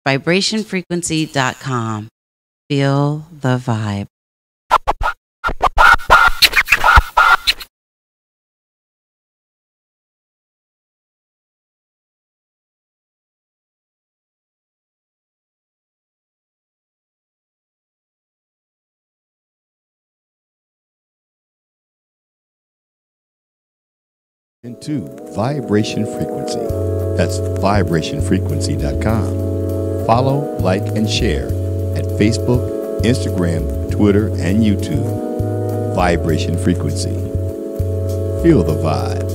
vibrationfrequency.com. Feel the vibe. Into Vibration Frequency. That's vibrationfrequency.com. Follow, like, and share at Facebook, Instagram, Twitter, and YouTube. Vibration Frequency. Feel the vibe.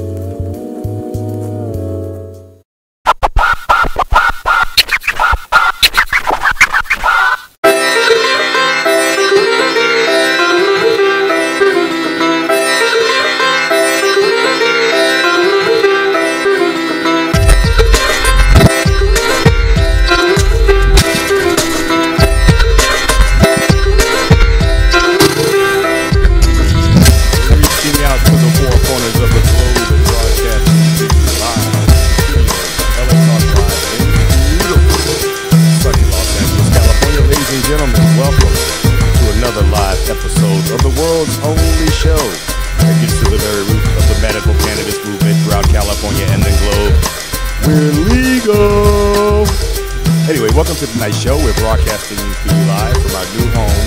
Show. We're broadcasting to you live from our new home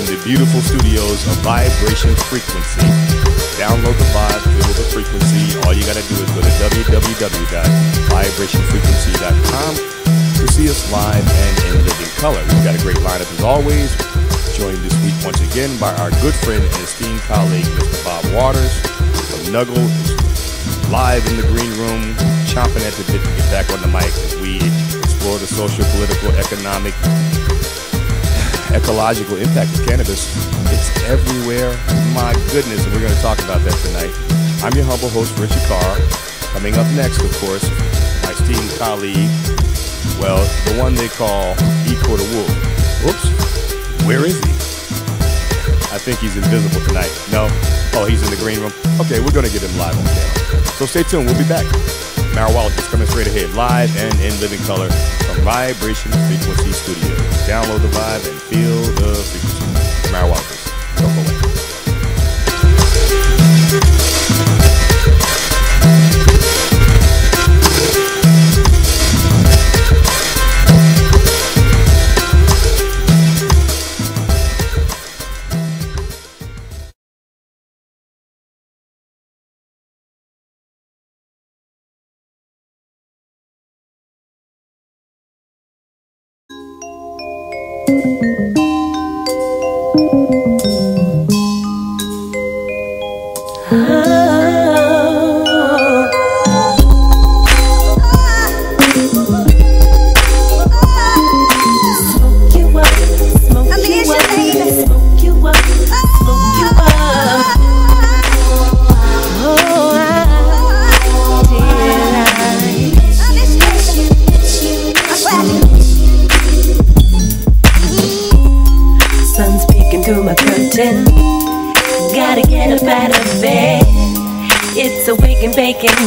in the beautiful studios of Vibration Frequency. Download the vibe, feel the frequency. All you got to do is go to www.vibrationfrequency.com to see us live and in living color. We've got a great lineup as always. Joined this week once again by our good friend and esteemed colleague, Mr. Bob Waters from Nuggle, live in the green room, chomping at the bit to get back on the mic as we explore the social, political, economic, ecological impact of cannabis. It's everywhere. My goodness, and we're going to talk about that tonight. I'm your humble host, Richard Carr. Coming up next, of course, my esteemed colleague, well, the one they call Eco the Wolf. Oops, where is he? I think he's invisible tonight. No? Oh, he's in the green room. Okay, we're going to get him live on camera. So stay tuned. We'll be back. Marijuana is coming straight ahead, live and in living color from Vibration Frequency Studios. Download the vibe and feel the frequency. Marijuana, don't go away.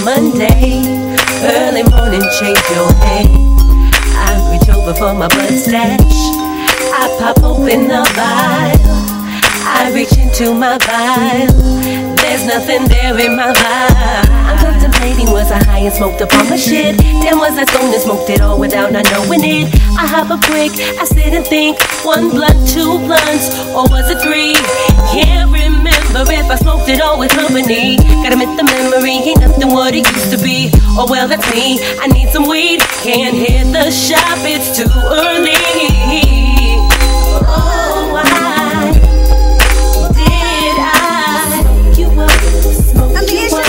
Monday, early morning, shave your head. I reach over for my blood stash. I pop open the vial. I reach into my vial. There's nothing there in my vial. I'm contemplating, was I high and smoked up on my shit? Then was I stoned and smoked it all without not knowing it? I hop a quick, I sit and think, 1 blunt, 2 blunts, or was it 3? Can't remember if I smoked it all with company. Gotta admit the memory ain't nothing what it used to be. Oh well, that's me, I need some weed. Can't hit the shop, it's too early. Oh, why did I smoke you up, smoke you up,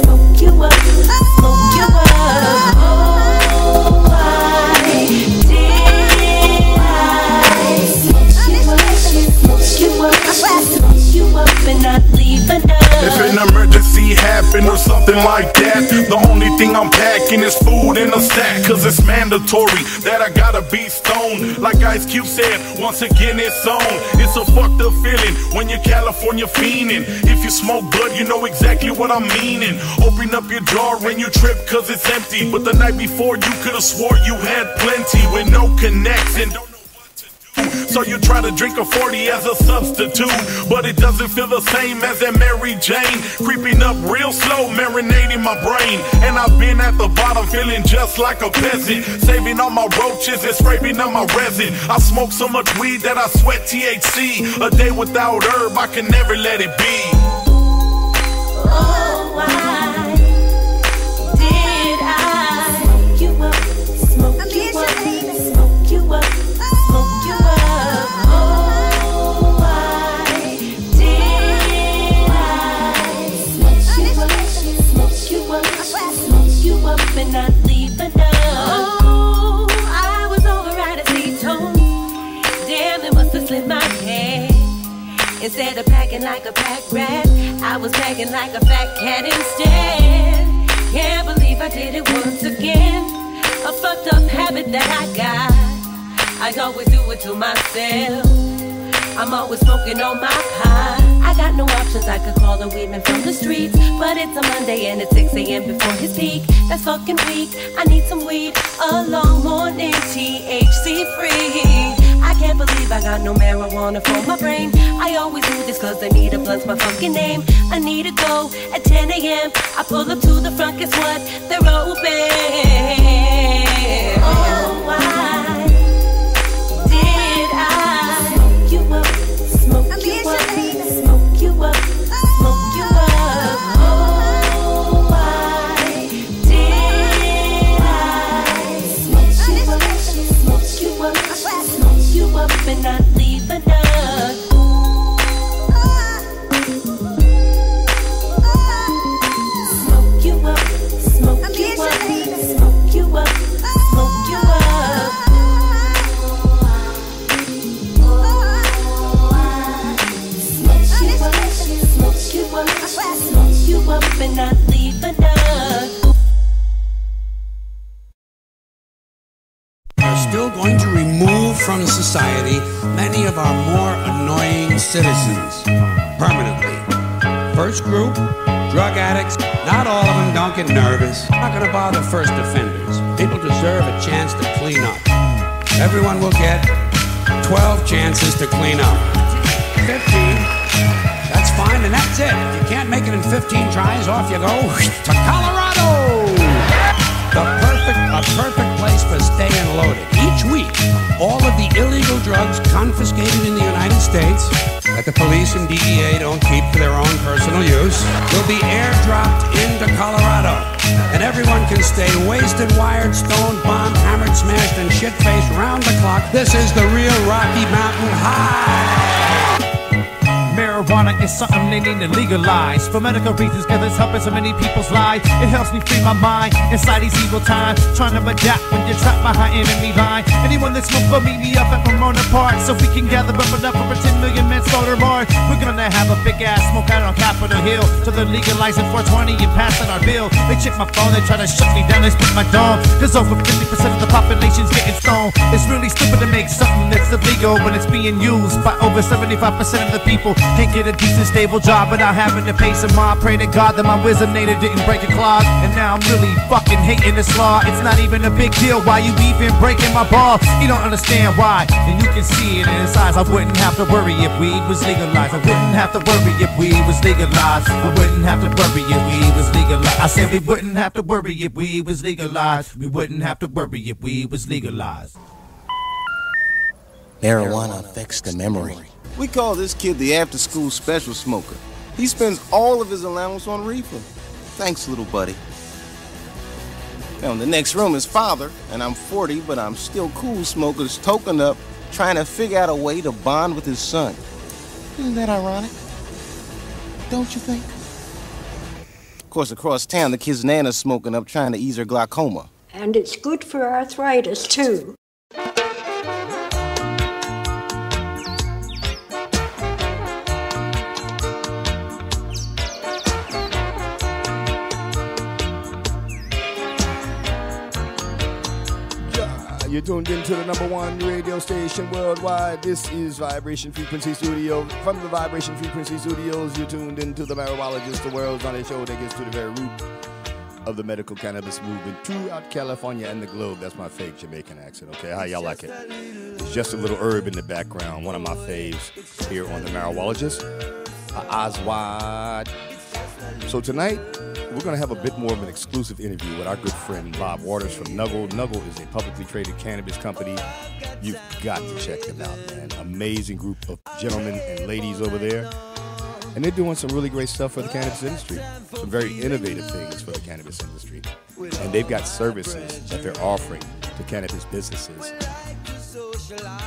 smoke you up, smoke you up? Oh, why did I smoke you up, smoke you up, smoke you up and not leave If an emergency happened or something like that, the only thing I'm packing is food in a sack. Cause it's mandatory that I gotta be stoned. Like Ice Cube said, once again it's on. It's a fucked up feeling when you're California fiending. If you smoke blood, you know exactly what I'm meaning. Open up your jar and you trip cause it's empty. But the night before you could've swore you had plenty with no connects and don't know what to do. So you try to drink a 40 as a substitute, but it doesn't feel the same as that Mary Jane. Creeping up real slow, marinating my brain. And I've been at the bottom feeling just like a peasant, saving all my roaches and scraping up my resin. I smoke so much weed that I sweat THC. A day without herb, I can never let it be. Oh, why did I smoke you up, smoke you up, smoke you up, smoke you up? Oh, why did I smoke you up, smoke you up, and not leave enough? Oh, I was over at acetone. Damn, it must have slipped my hand. Instead of packing like a pack rat, I was packing like a fat cat instead. Can't believe I did it once again. A fucked up habit that I got. I always do it to myself. I'm always smoking on my pot. I got no options, I could call a weedman from the streets. But it's a Monday and it's 6 a.m. before his peak. That's fucking weak, I need some weed. A long morning, THC free. I can't believe I got no marijuana for my brain. I always do this cause I need a blunt's my fucking name. I need to go at 10 a.m. I pull up to the front, guess what? They're open. Oh, why did I smoke you up, smoke you up, smoke you up, smoke you up? Oh, why did I smoke you up, smoke you up, smoke you up, and not leave enough? Smoke you up, smoke you up, smoke you up, smoke you up. Smoke you up, smoke you up, and not leave enough. Are still going to remove from society many of our more annoying citizens permanently. First group, drug addicts. Not all of them don't get nervous. Not gonna bother first offenders. People deserve a chance to clean up. Everyone will get 12 chances to clean up. 15, that's fine, and that's it. If you can't make it in 15 tries, off you go to Colorado. A perfect place for staying loaded. Each week, all of the illegal drugs confiscated in the United States that the police and DEA don't keep for their own personal use will be airdropped into Colorado. And everyone can stay wasted, wired, stoned, bombed, hammered, smashed, and shit-faced round the clock. This is the real Rocky Mountain High. Marijuana is something they need to legalize. For medical reasons, cause it's helping so many people's lives. It helps me free my mind inside these evil times. Trying to adapt when you're trapped behind enemy line. Anyone that smoke will meet me up at Pomona Park, so we can gather up enough for a 10 million men soda march. We're gonna have a big ass smoke out on Capitol Hill, so they're legalizing 420 and passing our bill. They check my phone, they try to shut me down, they split my dome. Cause over 50% of the population's getting stoned. It's really stupid to make something that's illegal when it's being used by over 75% of the people. Can't get a decent stable job without having to pay some more. Pray to God that my Wizinator didn't break a clog. And now I'm really fucking hating this law. It's not even a big deal, why you even breaking my ball? You don't understand why, and you can see it in his eyes. I wouldn't have to worry if weed was legalized. I wouldn't have to worry if weed was legalized. I wouldn't have to worry if weed was legalized. I said we wouldn't have to worry if weed was legalized. We wouldn't have to worry if weed was legalized. Marijuana affects the memory. We call this kid the after-school special smoker. He spends all of his allowance on reefer. Thanks, little buddy. Now, in the next room is father, and I'm 40, but I'm still cool smokers token up, trying to figure out a way to bond with his son. Isn't that ironic? Don't you think? Of course, across town, the kid's Nana's smoking up, trying to ease her glaucoma. And it's good for arthritis, too. You're tuned into the #1 radio station worldwide. This is Vibration Frequency Studio. From the Vibration Frequency Studios, you're tuned into the Marijuanologist, the world's only show that gets to the very root of the medical cannabis movement throughout California and the globe. That's my fake Jamaican accent, okay? How y'all like it? It's just a little herb in the background. One of my faves here on the Marijuanologist, Oswald. So tonight, we're going to have a bit more of an exclusive interview with our good friend Bob Waters from Nuggle. Nuggle is a publicly traded cannabis company. You've got to check them out, man. Amazing group of gentlemen and ladies over there. And they're doing some really great stuff for the cannabis industry. Some very innovative things for the cannabis industry. And they've got services that they're offering to cannabis businesses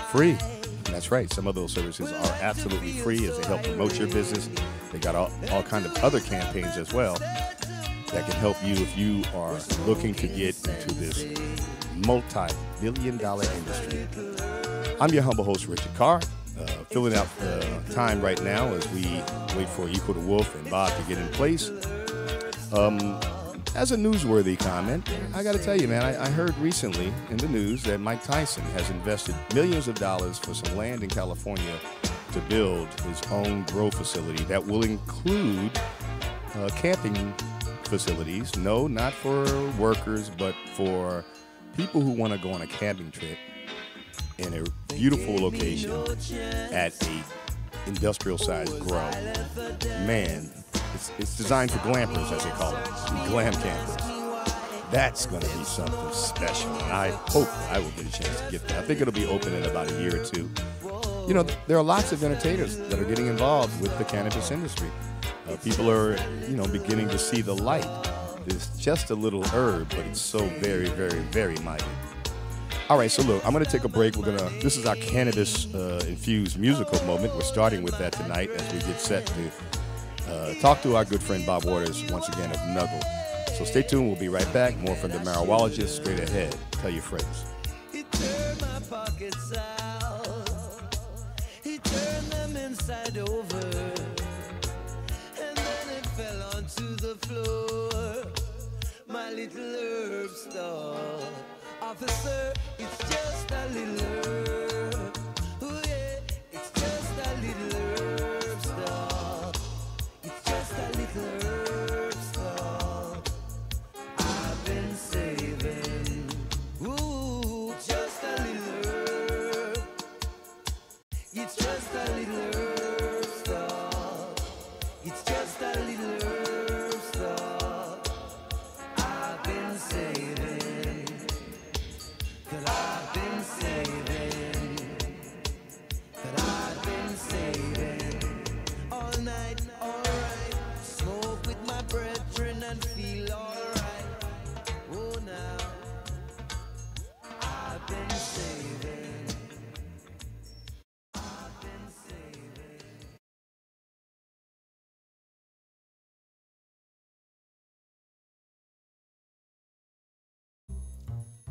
free. That's right. Some of those services are absolutely free as they help promote your business. They got all kind of other campaigns as well that can help you if you are looking to get into this multi-billion-dollar industry. I'm your humble host, Richard Carr, filling out time right now as we wait for Equal to Wolf and Bob to get in place. As a newsworthy comment, I got to tell you, man, I heard recently in the news that Mike Tyson has invested millions of dollars for some land in California to build his own grow facility that will include camping facilities. No, not for workers, but for people who want to go on a camping trip in a beautiful location at a industrial-sized grow. Man, it's designed for glampers, as they call it, glam campers. That's going to be something special, and I hope I will get a chance to get that. I think it'll be open in about a year or two. You know, there are lots of entertainers that are getting involved with the cannabis industry. People are, beginning to see the light. It's just a little herb, but it's so very, very, very mighty. All right, so look, I'm going to take a break. This is our cannabis-infused musical moment. We're starting with that tonight as we get set to talk to our good friend Bob Waters once again of Nuggle. So stay tuned. We'll be right back. More from the Marijuanologist straight ahead. Tell your friends. He turned my pockets out. He turned them inside over. Fell onto the floor, my little herb store. Officer, it's just a little herb. Oh yeah, it's just a little herb store. It's just a little herb store. I've been saving. Ooh, just a little herb. It's just a little herb store. It's just a little herb store. I've been saving. That I've been saving. That I've been saving. All night, alright. Smoke with my brethren and feel alright. Oh, now I've been saving. I've been saving.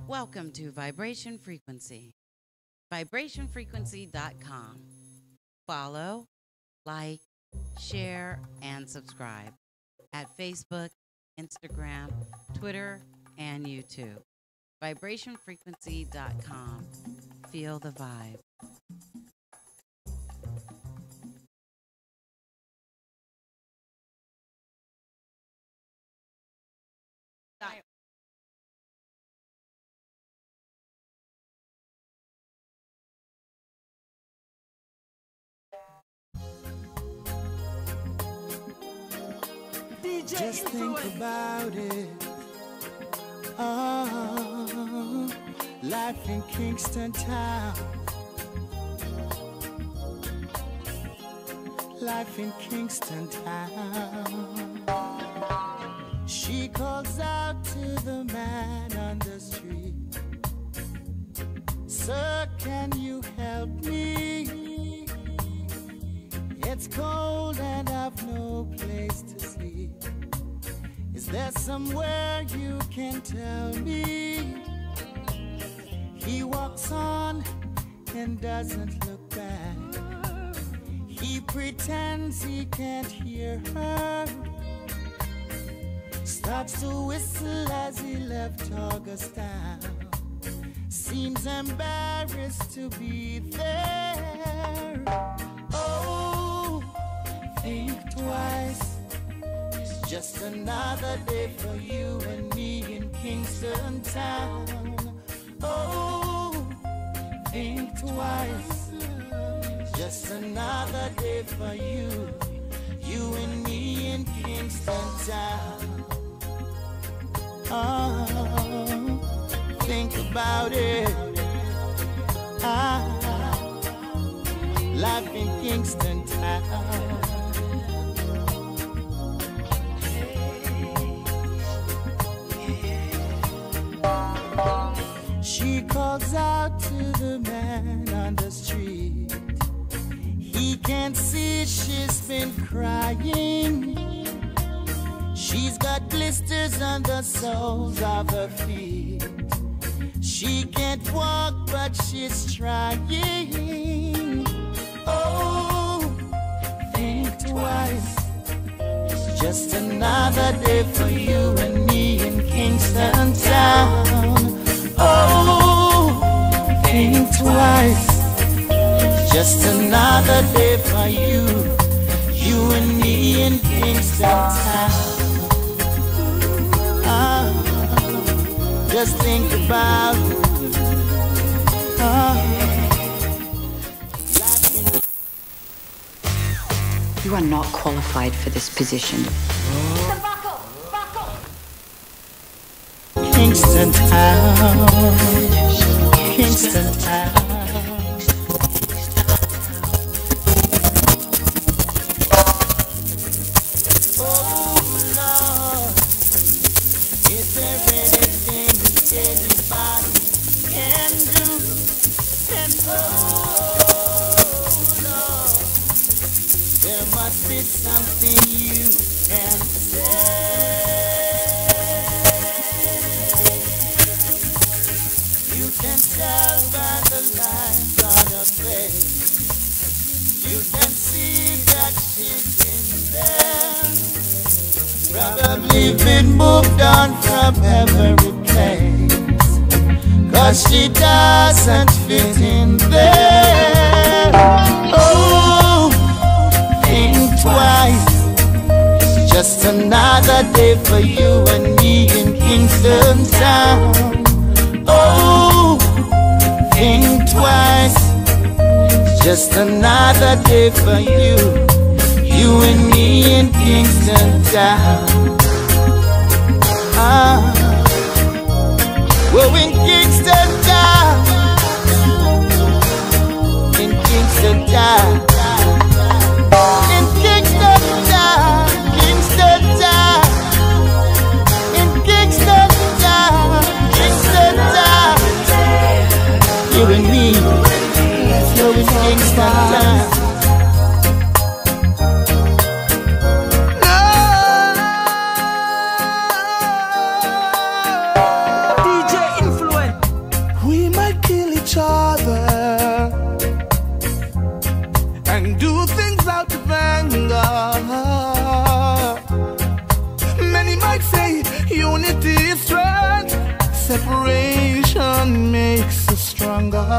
Welcome to Vibration Frequency. VibrationFrequency.com. Follow, like, share, and subscribe at Facebook, Instagram, Twitter, and YouTube. VibrationFrequency.com. Feel the vibe. Just think about it. Oh, life in Kingston Town. Life in Kingston Town. She calls out to the man on the street. Sir, can you help me? It's cold and I've no place to sleep. Is there somewhere you can tell me? He walks on and doesn't look back. He pretends he can't hear her. Starts to whistle as he left Augustown. seems embarrassed to be there. Oh, think twice. It's just another day for you and me in Kingston town. Oh, think twice. Just another day for you, you and me in Kingston town. Oh, think about it. Life in Kingston town. She calls out to the man on the street. He can't see she's been crying. She's got blisters on the soles of her feet. She can't walk, but she's trying. Oh, think twice. It's just another day for you and me in Kingston town. Oh, think twice. Just another day for you, you and me in Kingston town. Just think about it. You are not qualified for this position. Kingston town, Kingston town. Something you can say. You can tell by the lines on her face. You can see that she's been there. Probably been moved on from every place, 'cause she doesn't fit in there. Oh, think twice. Just another day for you and me in Kingston town. Oh, think twice. Just another day for you, you and me in Kingston town. We're in Kingston town. In Kingston town. In Kingston town, Kingston town. In Kingston town, Kingston town. You and me, you're in Kingston town. DJ Influence. We might kill each other and do things out of anger. Many might say unity is strength, separation makes us stronger.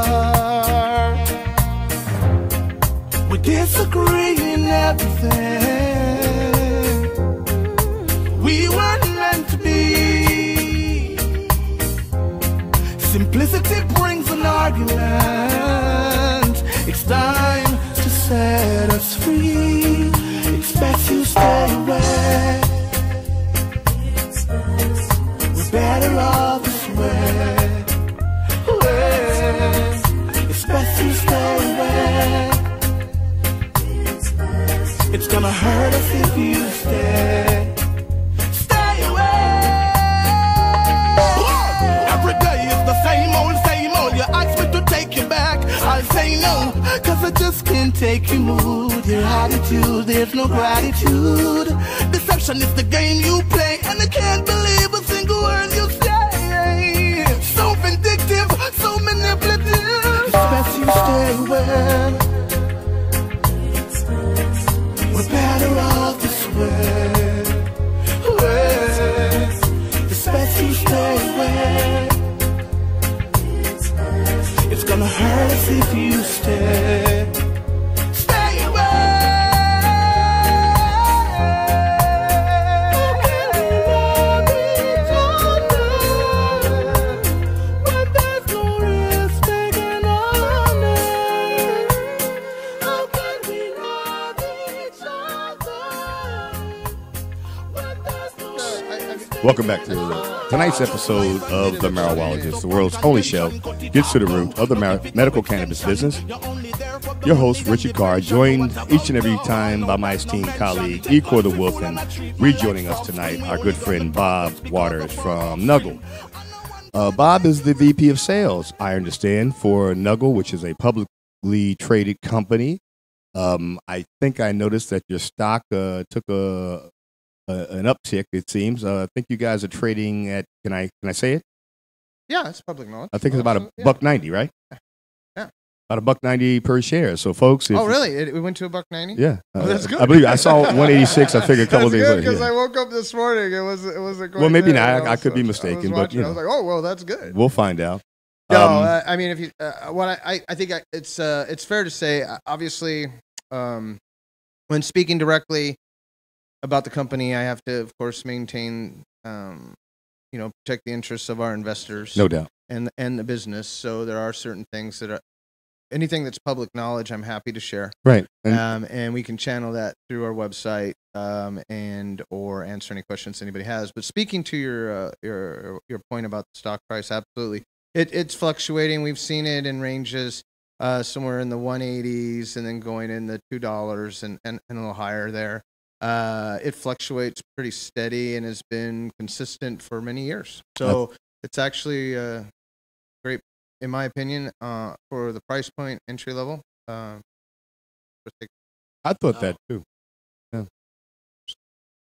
We disagree in everything. We weren't meant to be. Simplicity brings an argument. It's time to set us free. It's best you stay away. We're better off this way. It's best you stay away. It's gonna hurt us if you stay. Stay away. Every day is the same old, same old. You ask me to take you back, I'll say no, 'cause I just can't take your mood, your attitude, there's no gratitude. Deception is the game you play, and I can't believe a single word you say. So vindictive, so manipulative. It's best you stay away. We're better off this way. It's best you stay away. best if you stay. Stay away. How can we love each other when there's no respect and honor? How can we love each other when there's no respect? Welcome back to tonight's episode of The Marijuologist, the world's only show gets to the root of the medical cannabis business. Your host, Richard Carr, joined each and every time by my esteemed colleague, Ecor the Wolf, and rejoining us tonight, our good friend Bob Waters from Nuggle. Bob is the VP of Sales, I understand, for Nuggle, which is a publicly traded company. I think I noticed that your stock took an uptick, it seems. I think you guys are trading at, can I say it? Yeah, it's public knowledge. I think it's about $1.90, right? Yeah. About $1.90 per share. So, folks. Oh, really? It went to $1.90? Yeah. Oh, that's good. I believe I saw 186. I figured a couple of days later. Because I woke up this morning. It wasn't going. Well, maybe there, not. I could be mistaken, but you know. I was like, oh, well, that's good. We'll find out. No, I mean, if you, what I think it's fair to say, obviously, when speaking directly about the company, I have to, of course, maintain, protect the interests of our investors. No doubt. And the business. So there are certain things that are, anything that's public knowledge, I'm happy to share. Right. And we can channel that through our website, and or answer any questions anybody has. But speaking to your point about the stock price, absolutely. It's fluctuating. We've seen it in ranges somewhere in the 180s and then going in the $2 and a little higher there. It fluctuates pretty steady and has been consistent for many years. So it's actually great, in my opinion, for the price point, entry level. I thought that too. Yeah.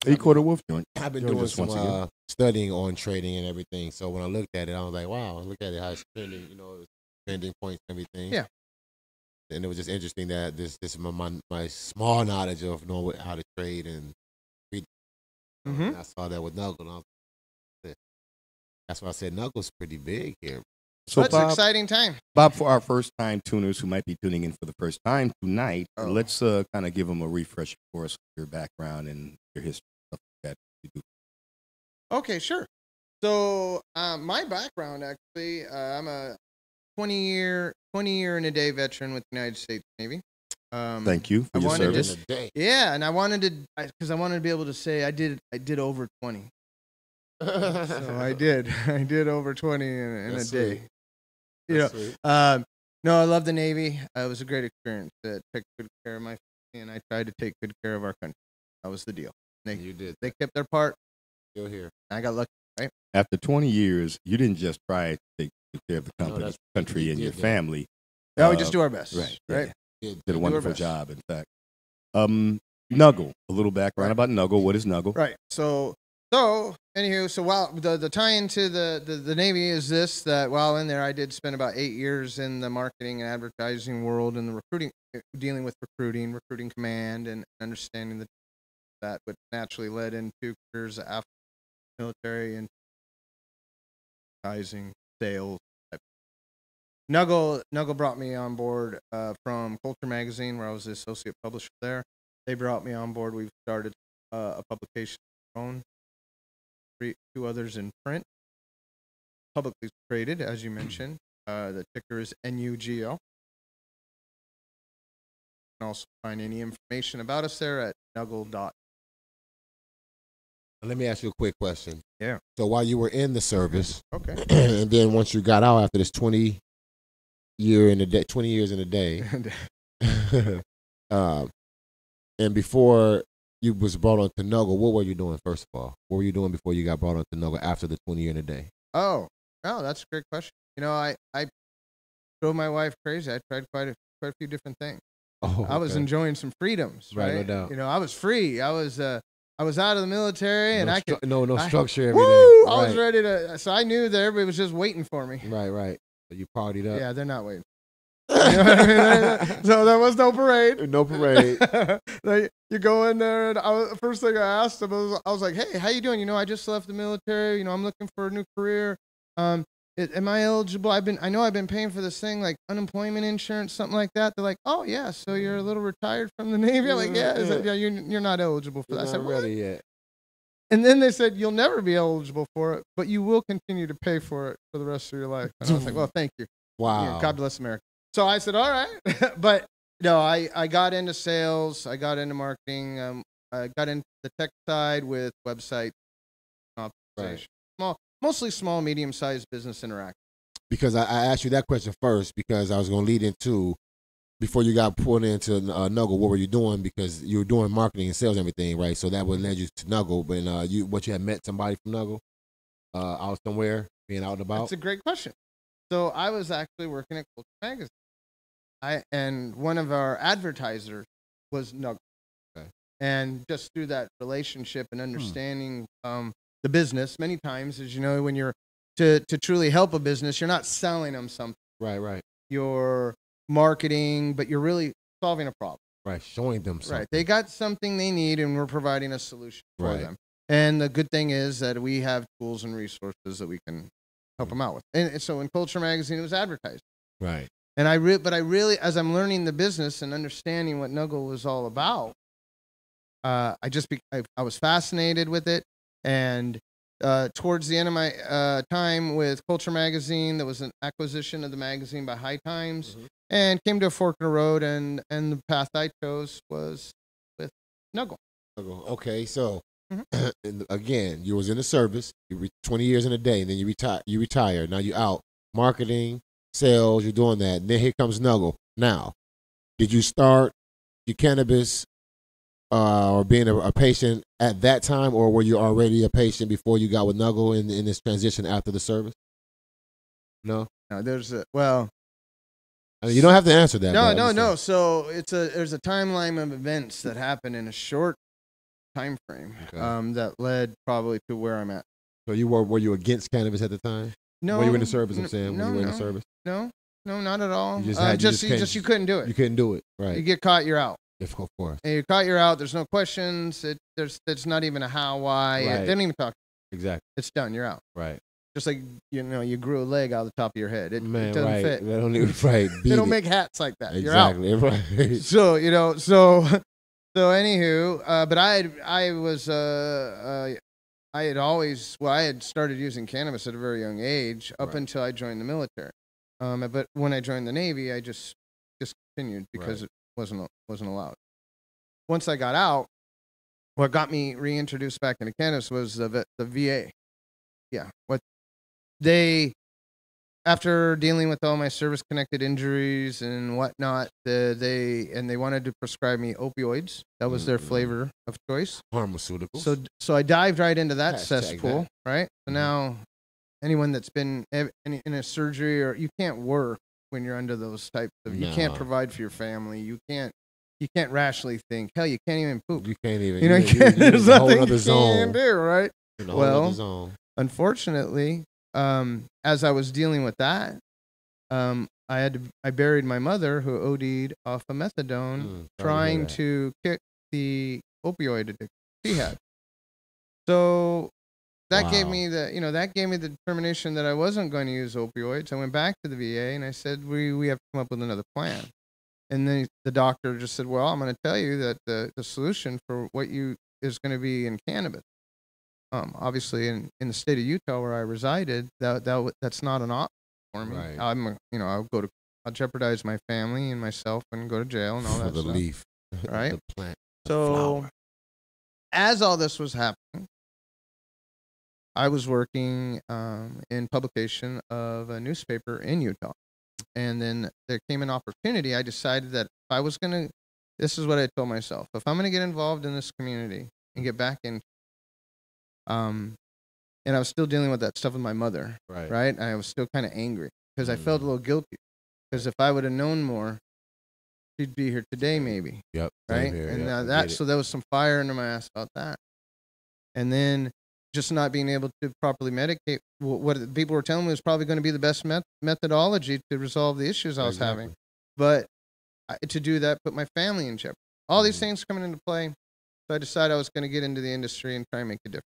Ecor the Wolf joint. I've been doing some studying on trading and everything. So when I looked at it, I was like, wow, look at it, how it's trending, trending points and everything. Yeah. And it was just interesting that this is my small knowledge of knowing how to trade and read. And I saw that with Nuggle. And that's why I said Nuggle's pretty big here. So that's an exciting time. Bob, for our first-time tuners who might be tuning in for the first time tonight, let's kind of give them a refresher for us, your background and your history, stuff like that you do. Okay, sure. So my background, actually, I'm a 20-year and a day veteran with the United States Navy. Thank you for your service. Yeah, and I wanted to be able to say I did over 20. So I did over 20 in a day. No, I love the Navy. It was a great experience. Took good care of my family, and I tried to take good care of our country. That was the deal. You did. They kept their part. You're here. I got lucky, right? After 20 years, you didn't just try to take good care of the country and your family. No, we just do our best. Right. Did a wonderful job, in fact. Nuggle, a little background about Nuggle. What is Nuggle? Right. So anywho, while the tie into the Navy is this, that while in there, I did spend about 8 years in the marketing and advertising world and the recruiting, dealing with recruiting command, and understanding that would naturally led into careers after military and advertising, sales. Nuggle brought me on board from Culture Magazine, where I was the associate publisher there. They brought me on board. We've started a publication of our own, 2 others in print, publicly traded, as you mentioned. The ticker is NUGL. You can also find any information about us there at nuggle.com. Let me ask you a quick question. Yeah. So while you were in the service, okay, and then once you got out after this 20 years in a day, and before you was brought on to Nuggle, what were you doing first of all? What were you doing before you got brought on to Nuggle after the 20 year in a day? Oh, that's a great question. I drove my wife crazy. I tried quite a few different things. Oh, okay. I was enjoying some freedoms, right? No doubt. I was free. I was out of the military, and I could no structure every day. Woo! Right. I was ready to. So I knew that everybody was just waiting for me. Right. So you partied up. Yeah, they're not waiting. You know what I mean? So there was no parade. No parade. You go in there, and first thing I asked them was, I was like, "Hey, how you doing? I just left the military. I'm looking for a new career. am I eligible? I know I've been paying for this thing, like unemployment insurance, something like that. They're like, oh yeah, so you're a little retired from the Navy. I'm like, yeah, you're not eligible for that. I said, not ready yet. And then they said, you'll never be eligible for it, but you will continue to pay for it for the rest of your life. And I was like, well, thank you. Wow. God bless America. So I said, all right. But no, I got into sales. I got into marketing. I got into the tech side with website optimization. Mostly small, medium-sized business interaction. Because I asked you that question first because I was going to lead into, before you got pulled into Nuggle, what were you doing? Because you were doing marketing and sales and everything, right? So that would lead you to Nuggle. But you had met somebody from Nuggle out somewhere, being out and about? That's a great question. So I was actually working at Culture Magazine. And one of our advertisers was Nuggle. Okay. And just through that relationship and understanding the business, many times, as you know, when you're to truly help a business, you're not selling them something. Right. You're marketing, but you're really solving a problem. Right, showing them something. Right. They got something they need, and we're providing a solution for them. And the good thing is that we have tools and resources that we can help them out with. And so in Culture Magazine, it was advertising. Right. And I really, as I'm learning the business and understanding what Nuggle was all about, I was fascinated with it. And towards the end of my time with Culture Magazine, there was an acquisition of the magazine by High Times, and came to a fork in the road. And the path I chose was with Nuggle. Okay, so and again, you was in the service. You 20 years in a day, and then you retire. Now you out marketing, sales. You're doing that. And then here comes Nuggle. Now, did you start your cannabis or being a patient at that time, or were you already a patient before you got with Nuggle in this transition after the service? No. No, there's I mean, you don't have to answer that. No. So there's a timeline of events that happen in a short time frame that led probably to where I'm at. So were you against cannabis at the time? No. Were you in the service? I'm saying no, when you were in the service. No, not at all. You you couldn't do it. You couldn't do it. Right. You get caught, you're out. Of course. And you're caught, you're out. There's no questions. There's not even a how, why. Right. They don't even talk. Exactly. It's done. You're out. Right. Just like, you grew a leg out of the top of your head. It doesn't right. fit. They don't even, right. They don't make hats like that. Exactly. You're out. Right. So anywho, but I had started using cannabis at a very young age up until I joined the military. But when I joined the Navy, I just discontinued because it wasn't allowed. Once I got out, what got me reintroduced back into cannabis was the VA. Yeah, after dealing with all my service-connected injuries and whatnot, they wanted to prescribe me opioids. That was their flavor of choice. Pharmaceuticals. So I dived right into that cesspool, right? So now, anyone that's been in a surgery, or you can't work when you're under those types of, you can't provide for your family, you can't rationally think. Hell, you can't even poop. You can't even. There's nothing you can do, right? Well, unfortunately, as I was dealing with that, I buried my mother, who OD'd off of methadone, trying to kick the opioid addiction she had. So that gave me the determination that I wasn't going to use opioids. I went back to the VA and I said, we have to come up with another plan. And then the doctor just said, well, I'm going to tell you that the solution for what is going to be in cannabis. Obviously, in the state of Utah where I resided, that's not an option for me. Right. I'll jeopardize my family and myself and go to jail and all that stuff. Leaf, right? The plant. So, as all this was happening, I was working in publication of a newspaper in Utah, and then there came an opportunity. I decided that if I was this is what I told myself: if I'm gonna get involved in this community and get back in. And I was still dealing with that stuff with my mother, right? I was still kind of angry because I felt a little guilty. Because if I would have known more, she'd be here today, maybe. Yep. Right. And so there was some fire under my ass about that. And then just not being able to properly medicate what people were telling me was probably going to be the best methodology to resolve the issues I was having. But to do that, put my family in jeopardy. All these things coming into play. So I decided I was going to get into the industry and try and make a difference.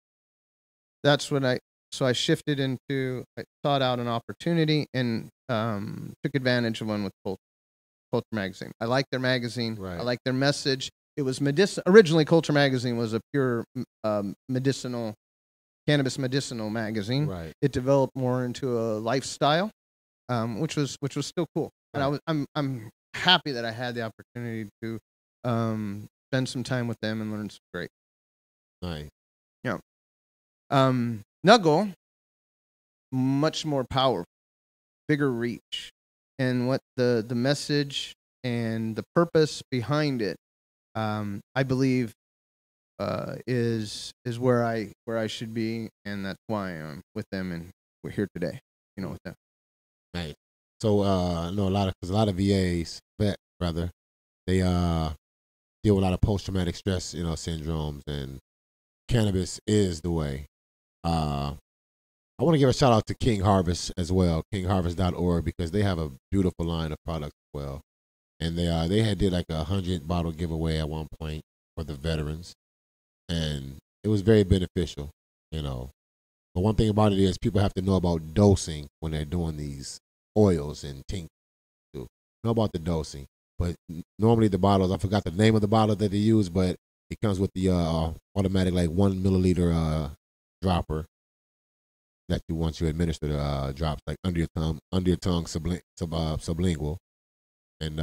That's when So I shifted into, I sought out an opportunity and took advantage of one with Culture Magazine. I like their magazine. Right. I like their message. It was originally Culture Magazine was a pure cannabis medicinal magazine. Right. It developed more into a lifestyle, which was still cool. And I'm happy that I had the opportunity to spend some time with them and learn some great. Nice. Yeah. Nuggle, much more powerful, bigger reach, and what the message and the purpose behind it, I believe, is where I should be, and that's why I'm with them, and we're here today, with them. Right. So no, a lot of VAs, they deal with a lot of post traumatic stress, syndromes, and cannabis is the way. I want to give a shout out to King Harvest as well, kingharvest.org, because they have a beautiful line of products as well. And they had did like 100 bottle giveaway at one point for the veterans, and it was very beneficial, But one thing about it is people have to know about dosing when they're doing these oils and tinctures. Know about the dosing, but normally the bottles, I forgot the name of the bottle that they use, but it comes with the automatic 1 milliliter dropper that once you administer the drops under your tongue, sublingual, and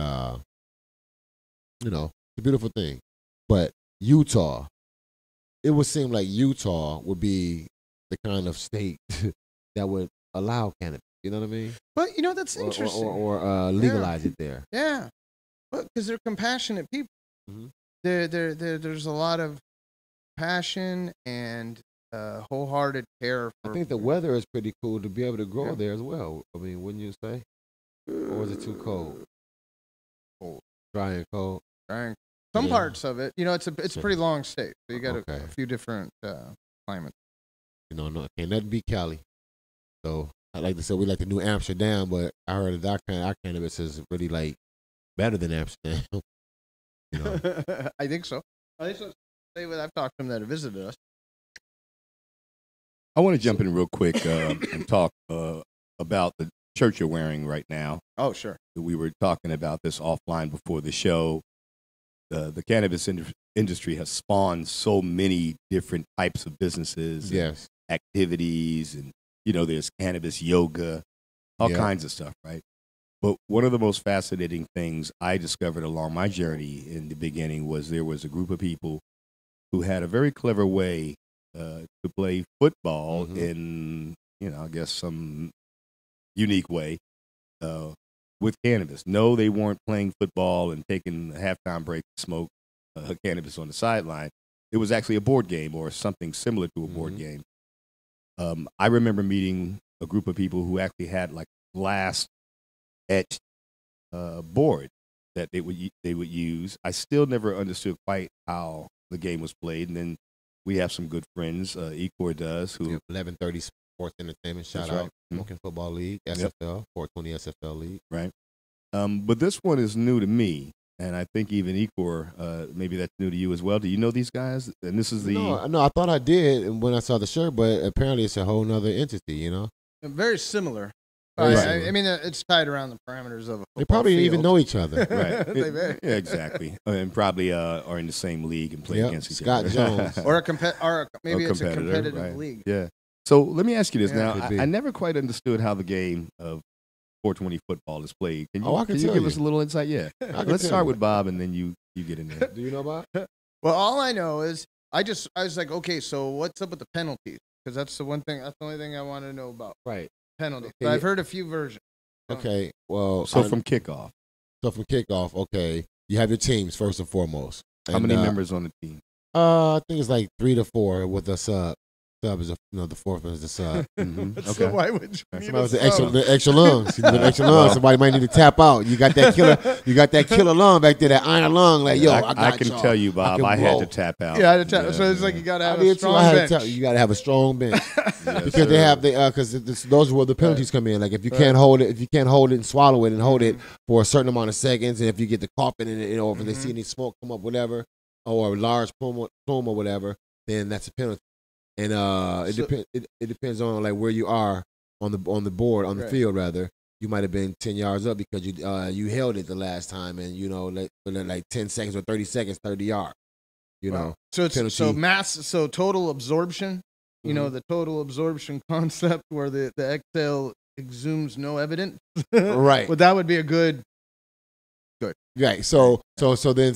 it's a beautiful thing. But Utah, it would seem like Utah would be the kind of state that would allow cannabis. You know what I mean? But that's interesting. Or legalize it there. Yeah, because they're compassionate people. Mm-hmm. There's a lot of passion and wholehearted care. I think the weather is pretty cool to be able to grow there as well. I mean, wouldn't you say? Or is it too cold? Cold, dry and cold. Some parts of it, it's a pretty long state. So you got Okay. a few different climates. No, can't nothing beat Cali. So I like to say we like the New Amsterdam, but I heard that our cannabis is really better than Amsterdam. I think so. I've talked to them that have visited us. I want to jump in real quick and talk about the shirt you're wearing right now. Oh, sure. We were talking about this offline before the show. The cannabis industry has spawned so many different types of businesses, yes, activities, and there's cannabis yoga, all kinds of stuff, right? But one of the most fascinating things I discovered along my journey in the beginning was there was a group of people who had a very clever way to play football in, I guess some unique way with cannabis. No, they weren't playing football and taking a halftime break to smoke cannabis on the sideline. It was actually a board game or something similar to a board game. I remember meeting a group of people who actually had glass etched board that they would use. I still never understood quite how the game was played, and then we have some good friends. Ecor does, who 1130 Sports Entertainment. Shout out, Smoking Football League, SFL, 420 SFL League. Right. But this one is new to me, and I think even Ecor, maybe that's new to you as well. Do you know these guys? And this is the no. I thought I did when I saw the shirt, but apparently it's a whole nother entity. Very similar. Right. I mean, it's tied around the parameters of a football They probably field. even know each other. Right. Yeah, exactly. And probably are in the same league and play against each other. Scott Jones. or maybe it's a competitive league. Yeah. So let me ask you this now. Could be. I never quite understood how the game of 420 football is played. Can you, I can you tell give you. us a little insight? Yeah. Let's start with Bob, and then you get in there. Do you know about? Well, all I know is I was like, okay, so what's up with the penalties? Because that's the only thing I want to know about. Right. Penalties. Okay. But I've heard a few versions. Okay, well, So from kickoff, okay, you have your teams first and foremost. how many members on the team? I think it's 3 to 4 with a sub. Sub is the fourth one is the sub. Okay. So why would you need Somebody a with the sub? extra lungs. You need an extra lung. Somebody might need to tap out. You got that killer lung back there, that iron lung. I can tell you, Bob, I had to tap out. Yeah, I had to tap. So it's like you got to have I a did too. strong I had bench. to tell you, got to have a strong bench Yes, because they sir. have because those are where the penalties come in. Like if you can't hold it, and swallow it and hold it for a certain amount of seconds, and if you get the coughing in it, or if they see any smoke come up, whatever, or a large plume or whatever, then that's a penalty. and it So- depends. It depends on like where you are on the board on the Right. field rather. You might have been 10 yards up because you held it the last time, and like 10 seconds or 30 seconds, 30 yards. You know, So it's penalty. so total absorption. You know, the total absorption concept where the exhale exhumes no evidence. Right. But that would be a good. Right. So then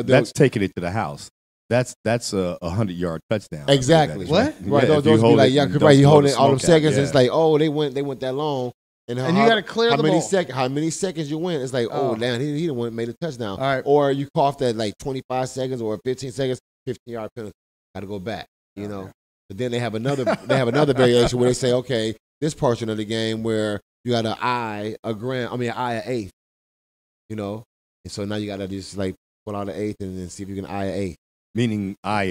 that's taking it to the house. That's a 100-yard touchdown. Exactly. What? Right. Yeah, if those you be hold like it yeah, and because don't right, you blow hold the it all them smoke out, seconds. yeah. It's like they went that long. And you gotta clear how the many ball. How many seconds you win? It's like, damn, he didn't made a touchdown. All right. Or you coughed at like 25 seconds or 15 seconds, 15-yard penalty. Got to go back. You know. But then they have another variation where they say, okay, this portion of the game where you got an eye an eighth. You know, and so now you got to just like pull out an eighth and then see if you can eye an eighth. Meaning be I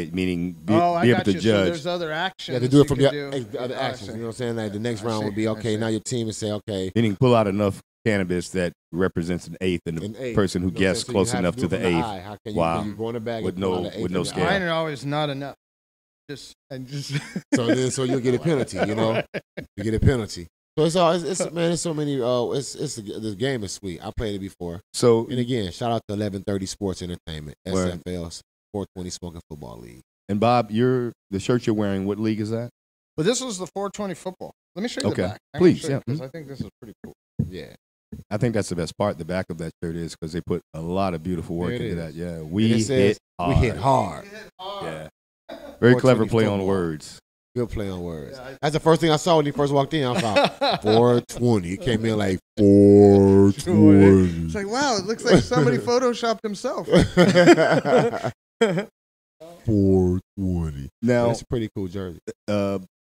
able got to you. So judge. there's other actions. You have to do it from could the other I actions. see. You know what I'm saying? Like the next I round see, would be I okay. see. Now your team would say, okay, Meaning pull out enough cannabis that represents an eighth, and the an eighth. person who You know what I'm guessed saying? So close you have enough do to it the from eighth. eye. How can Wow. you go in the bag With and pull out no an eighth with no from your scale. eye? Mine are always not enough. Just. So you'll get a penalty. You know, you get a penalty. So it's so many. The game is sweet. I played it before. So And again, shout out to 1130 Sports Entertainment, Word. SFL 420 Smoking Football League. And Bob, the shirt you're wearing, what league is that? But this was the 420 football. Let me show you Okay. the back. Please, yeah. Because I think this is pretty cool. Yeah. I think that's the best part. The back of that shirt is because they put a lot of beautiful work There it into is. that. Yeah, And we it says, hit we hard. hit hard. Yeah, very clever 420 play on football. words. Good play on words. That's the first thing I saw when he first walked in. I thought 420. He came in like 420. It's like, wow, it looks like somebody photoshopped himself. 420. Now, That's a pretty cool jersey.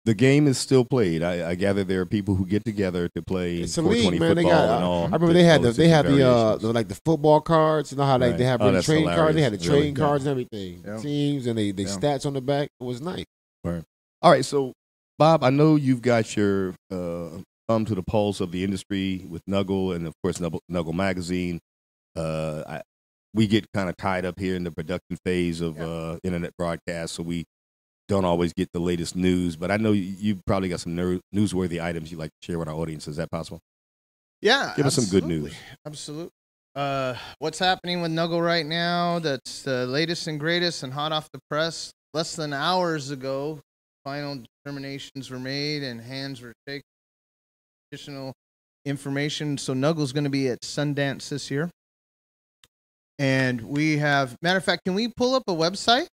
The game is still played. I gather there are people who get together to play It's a 420 league, man. They football got. and all. I remember they had all they had variations. the like the football cards. You know how like Right. they have Oh, really that's trading cards. They had the hilarious. Really trading good. cards and everything. Yeah. Teams and they Yeah. stats on the back. It was nice. Right. All right, so Bob, I know you've got your thumb to the pulse of the industry with Nuggle and of course Nuggle Magazine. We get kind of tied up here in the production phase of internet broadcast, so we don't always get the latest news. But I know you probably got some newsworthy items you'd like to share with our audience. Is that possible? Yeah. Give us some good news. Absolutely. What's happening with Nuggle right now? That's the latest and greatest and hot off the press. Less than hours ago, final determinations were made and hands were shaken. Additional information. So Nuggle's going to be at Sundance this year. And we have, matter of fact, can we pull up a website?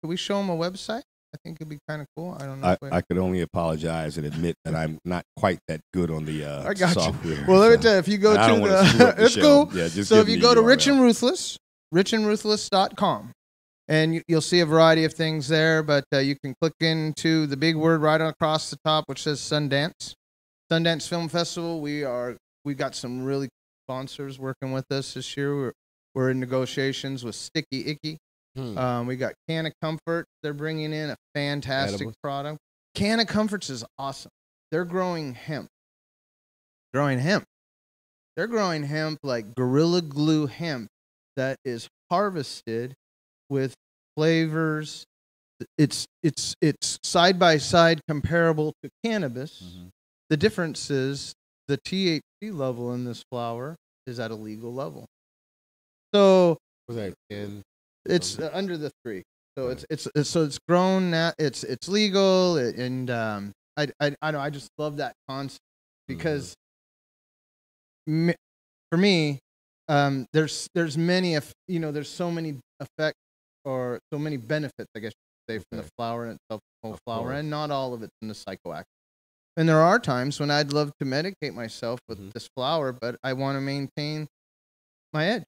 Can we show them a website? I think it'd be kind of cool. I don't know. I could only apologize and admit that I'm not quite that good on the I got software. you. Well, let me tell you, if you go I don't to wanna screw up the it's show. cool. Yeah, just so give if you me go to the Rich URL. and Ruthless, richandruthless.com, and you'll see a variety of things there, but you can click into the big word right across the top, which says Sundance. Sundance Film Festival. We got some really sponsors working with us this year. We're in negotiations with Sticky Icky. We got Can of Comfort. They're bringing in a fantastic Edibles. product. Can of Comforts is awesome. They're growing hemp. They're growing hemp like Gorilla Glue hemp that is harvested with flavors. It's side by side comparable to cannabis. The difference is the THC level in this flower is at a legal level. So Was that 10? it's under the 3. So it's grown now. It's legal, and I just love that concept because for me, there's many there's so many effects or so many benefits, I guess you could say, from the flower in itself, the whole flower, and not all of it's in the psychoactive. And there are times when I'd love to medicate myself with this flower, but I want to maintain my edge.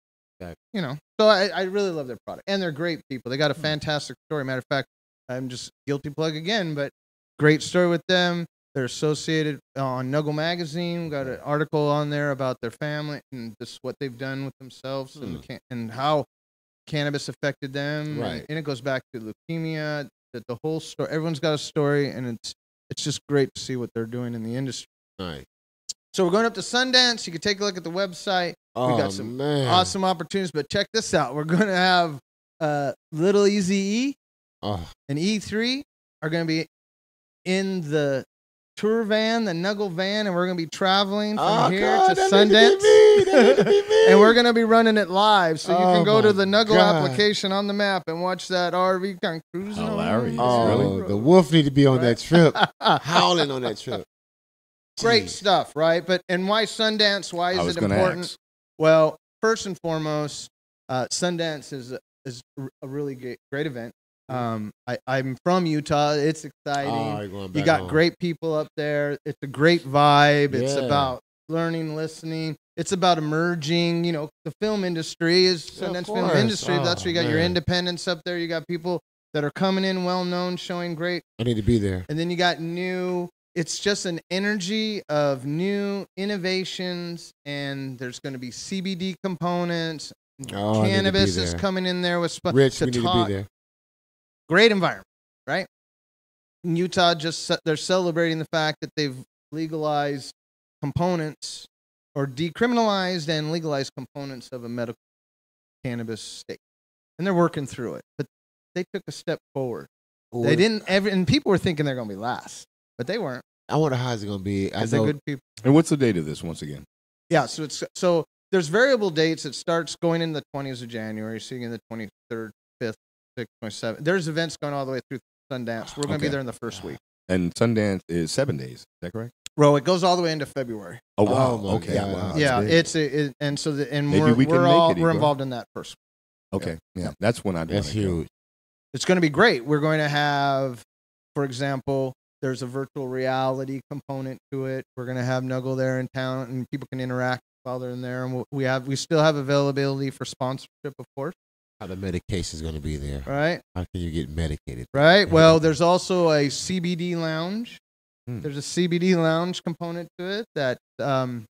You know, so I really love their product, and they're great people. They got a fantastic story. Matter of fact, I'm just guilty plug again, but great story with them. They're associated on Nuggle Magazine. We got an article on there about their family and just what they've done with themselves and how cannabis affected them. Right. And it goes back to leukemia. The whole story. Everyone's got a story, and it's just great to see what they're doing in the industry. Right. So we're going up to Sundance. You can take a look at the website. We Oh, got some man. awesome opportunities, but check this out. We're going to have Little Easy E Oh, and E3 are going to be in the tour van, the Nuggle van, and we're going to be traveling from here to Sundance. And we're going to be running it live, so you can go to the Nuggle application on the map and watch that RV kind of cruising. Hilarious. Oh, the wolf need to be on that trip, howling on that trip. Great stuff, right? But and why Sundance? Why is it important? Ask. Well, first and foremost, Sundance is a really great event. I'm from Utah. It's exciting. You got great people up there. It's a great vibe. It's about learning, listening. It's about emerging. You know, the film industry is Sundance film industry. That's where you got your independents up there. You got people that are coming in well known, showing great. I need to be there. And then you got new. It's just an energy of new innovations, and there's going to be CBD components. Cannabis is coming in there with Rich, we need to be there. Great environment, right? In Utah, they're celebrating the fact that they've legalized components or decriminalized and legalized components of a medical cannabis state, and they're working through it. But they took a step forward. They didn't and people were thinking they're going to be last, but they weren't. I wonder how it's going to be. I know. They're good people. And what's the date of this once again? Yeah, so there's variable dates. It starts going in the 20th of January, so you get the 23rd, 5th, 6th, 27th. There's events going all the way through Sundance. We're going to be there in the first week. And Sundance is 7 days. Is that correct? Well, it goes all the way into February. Oh wow! Okay, wow. Yeah, we're involved in that first. Okay, yeah, that's when That's huge. It's going to be great. We're going to have, for example, there's a virtual reality component to it. We're going to have Nuggle there in town, and people can interact while they're in there. And we still have availability for sponsorship, of course. How the medication is going to be there, right? How can you get medicated? Right. Well, there's also a CBD lounge. There's a CBD lounge component to it that, and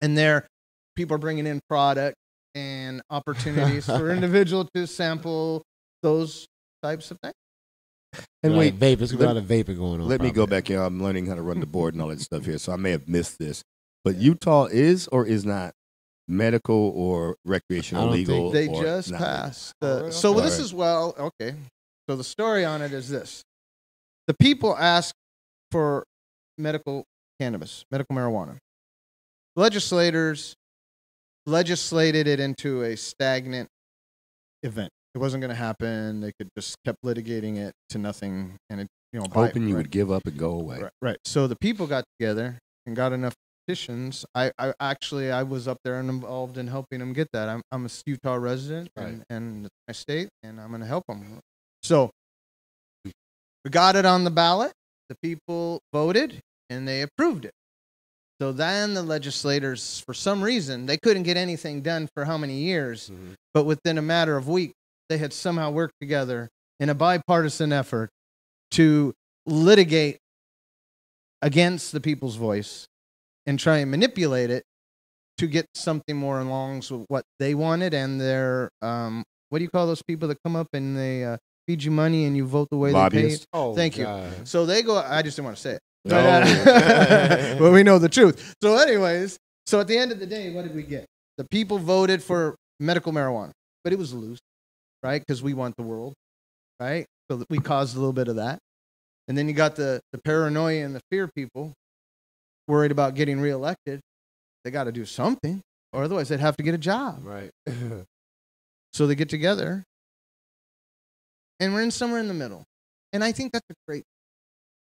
there, people are bringing in product and opportunities for individuals to sample those types of things. And wait, vape. There's a lot of vaping going on. Let me go back here. I'm learning how to run the board and all that stuff here, so I may have missed this. But Utah is or is not medical or recreational legal? They just passed. So this is okay. So the story on it is this: the people asked for medical cannabis, medical marijuana. Legislators legislated it into a stagnant event. It wasn't going to happen. They could just kept litigating it to nothing, and it, hoping you would give up and go away. Right. So the people got together and got enough petitions. I was up there and involved in helping them get that. I'm a Utah resident, and it's my state, and I'm going to help them. So we got it on the ballot. The people voted, and they approved it. So then the legislators, for some reason, they couldn't get anything done for how many years, but within a matter of weeks, they had somehow worked together in a bipartisan effort to litigate against the people's voice and try and manipulate it to get something more along with what they wanted and their, what do you call those people that come up and they feed you money and you vote the way Lobbyists? they pay? Oh, Thank you. God. So they go, I just didn't want to say it. But we know the truth. So anyways, so at the end of the day, what did we get? The people voted for medical marijuana, but it was loose, right? Because we want the world, right? So that we caused a little bit of that. And then you got the paranoia and the fear people worried about getting reelected. They got to do something, or otherwise they'd have to get a job. Right. So they get together, and we're somewhere in the middle. And I think that's a great,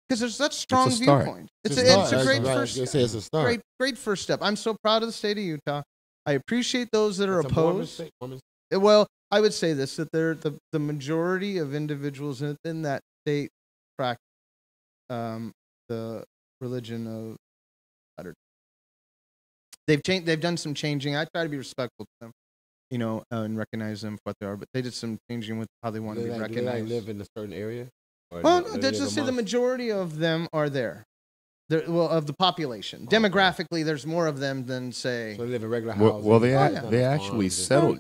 because there's such strong viewpoint. It's a great first step. It's a start. Great first step. I'm so proud of the state of Utah. I appreciate those that are opposed. Well, I would say this, that they're the majority of individuals in that state practice the religion of, they've done some changing. I try to be respectful to them, and recognize them for what they are, but they did some changing with how they want to be recognized. Do they live in a certain area? Well, no, just say the majority of them are there. Of the population. Demographically, there's more of them than, say... So they live in regular houses. Well, they actually settled.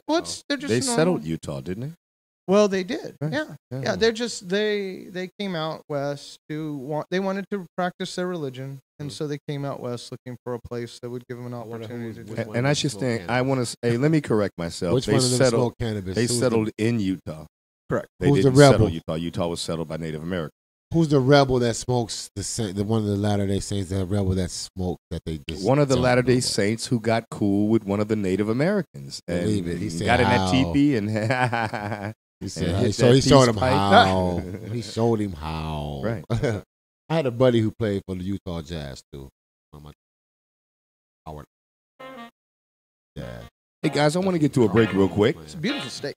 They settled Utah, didn't they? Well, they did. Yeah. They're just they came out west they wanted to practice their religion, and so they came out west looking for a place that would give them an opportunity to do. And I just think I want to say, let me correct myself. Which one of them smoked cannabis? They settled in Utah. Correct. They didn't settle Utah. Utah was settled by Native Americans. Who's the rebel that smokes the one of the Latter-day Saints, the rebel that smoked that they just one of the Latter-day Saints who got cool with one of the Native Americans. And Believe it. He said got in that how. teepee and he said, and so he showed him pipe. how. He showed him how. Right. I had a buddy who played for the Utah Jazz too. Howard. Yeah. Hey guys, I want to get to a break real quick. It's a beautiful state.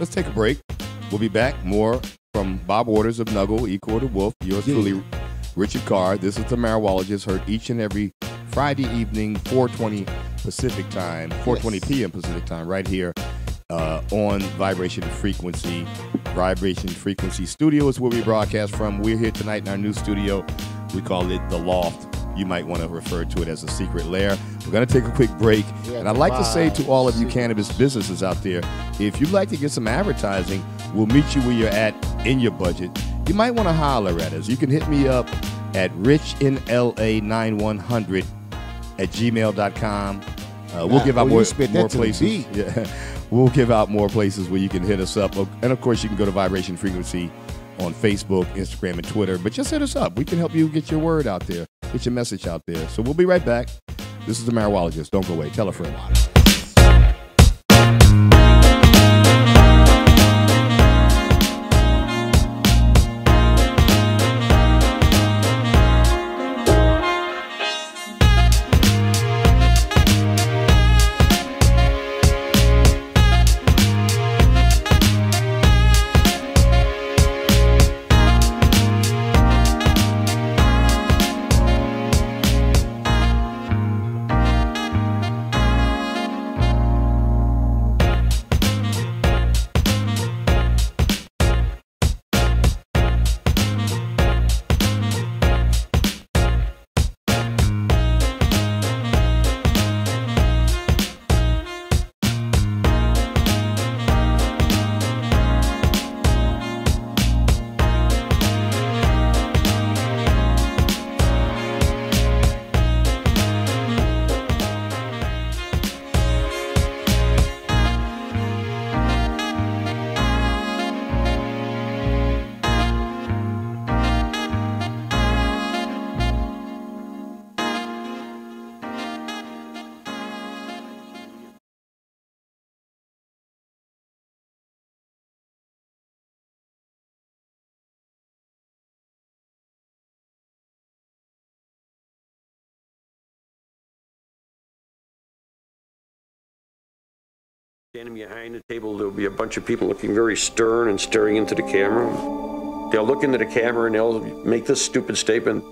Let's take a break. We'll be back. More from Bob Waters of Nuggle, Ecor the Wolf, yours truly, Richard Carr. This is the Marijuologist, heard each and every Friday evening, 4:20 Pacific time, 4:20 p.m. Pacific time, right here on Vibration Frequency. Vibration Frequency Studio is where we broadcast from. We're here tonight in our new studio. We call it The Loft. You might want to refer to it as a secret lair. We're going to take a quick break. And I'd like to say to all of you cannabis businesses out there, if you'd like to get some advertising, we'll meet you where you're at in your budget. You might want to holler at us. You can hit me up at richinla9100@gmail.com. We'll give out more places. Yeah. We'll give out more places where you can hit us up. And, of course, you can go to Vibration Frequency on Facebook, Instagram, and Twitter. But just hit us up. We can help you get your word out there, get your message out there. So we'll be right back. This is the Marijuologist. Don't go away. Tell a friend. Standing behind the table, there'll be a bunch of people looking very stern and staring into the camera. They'll look into the camera and they'll make this stupid statement.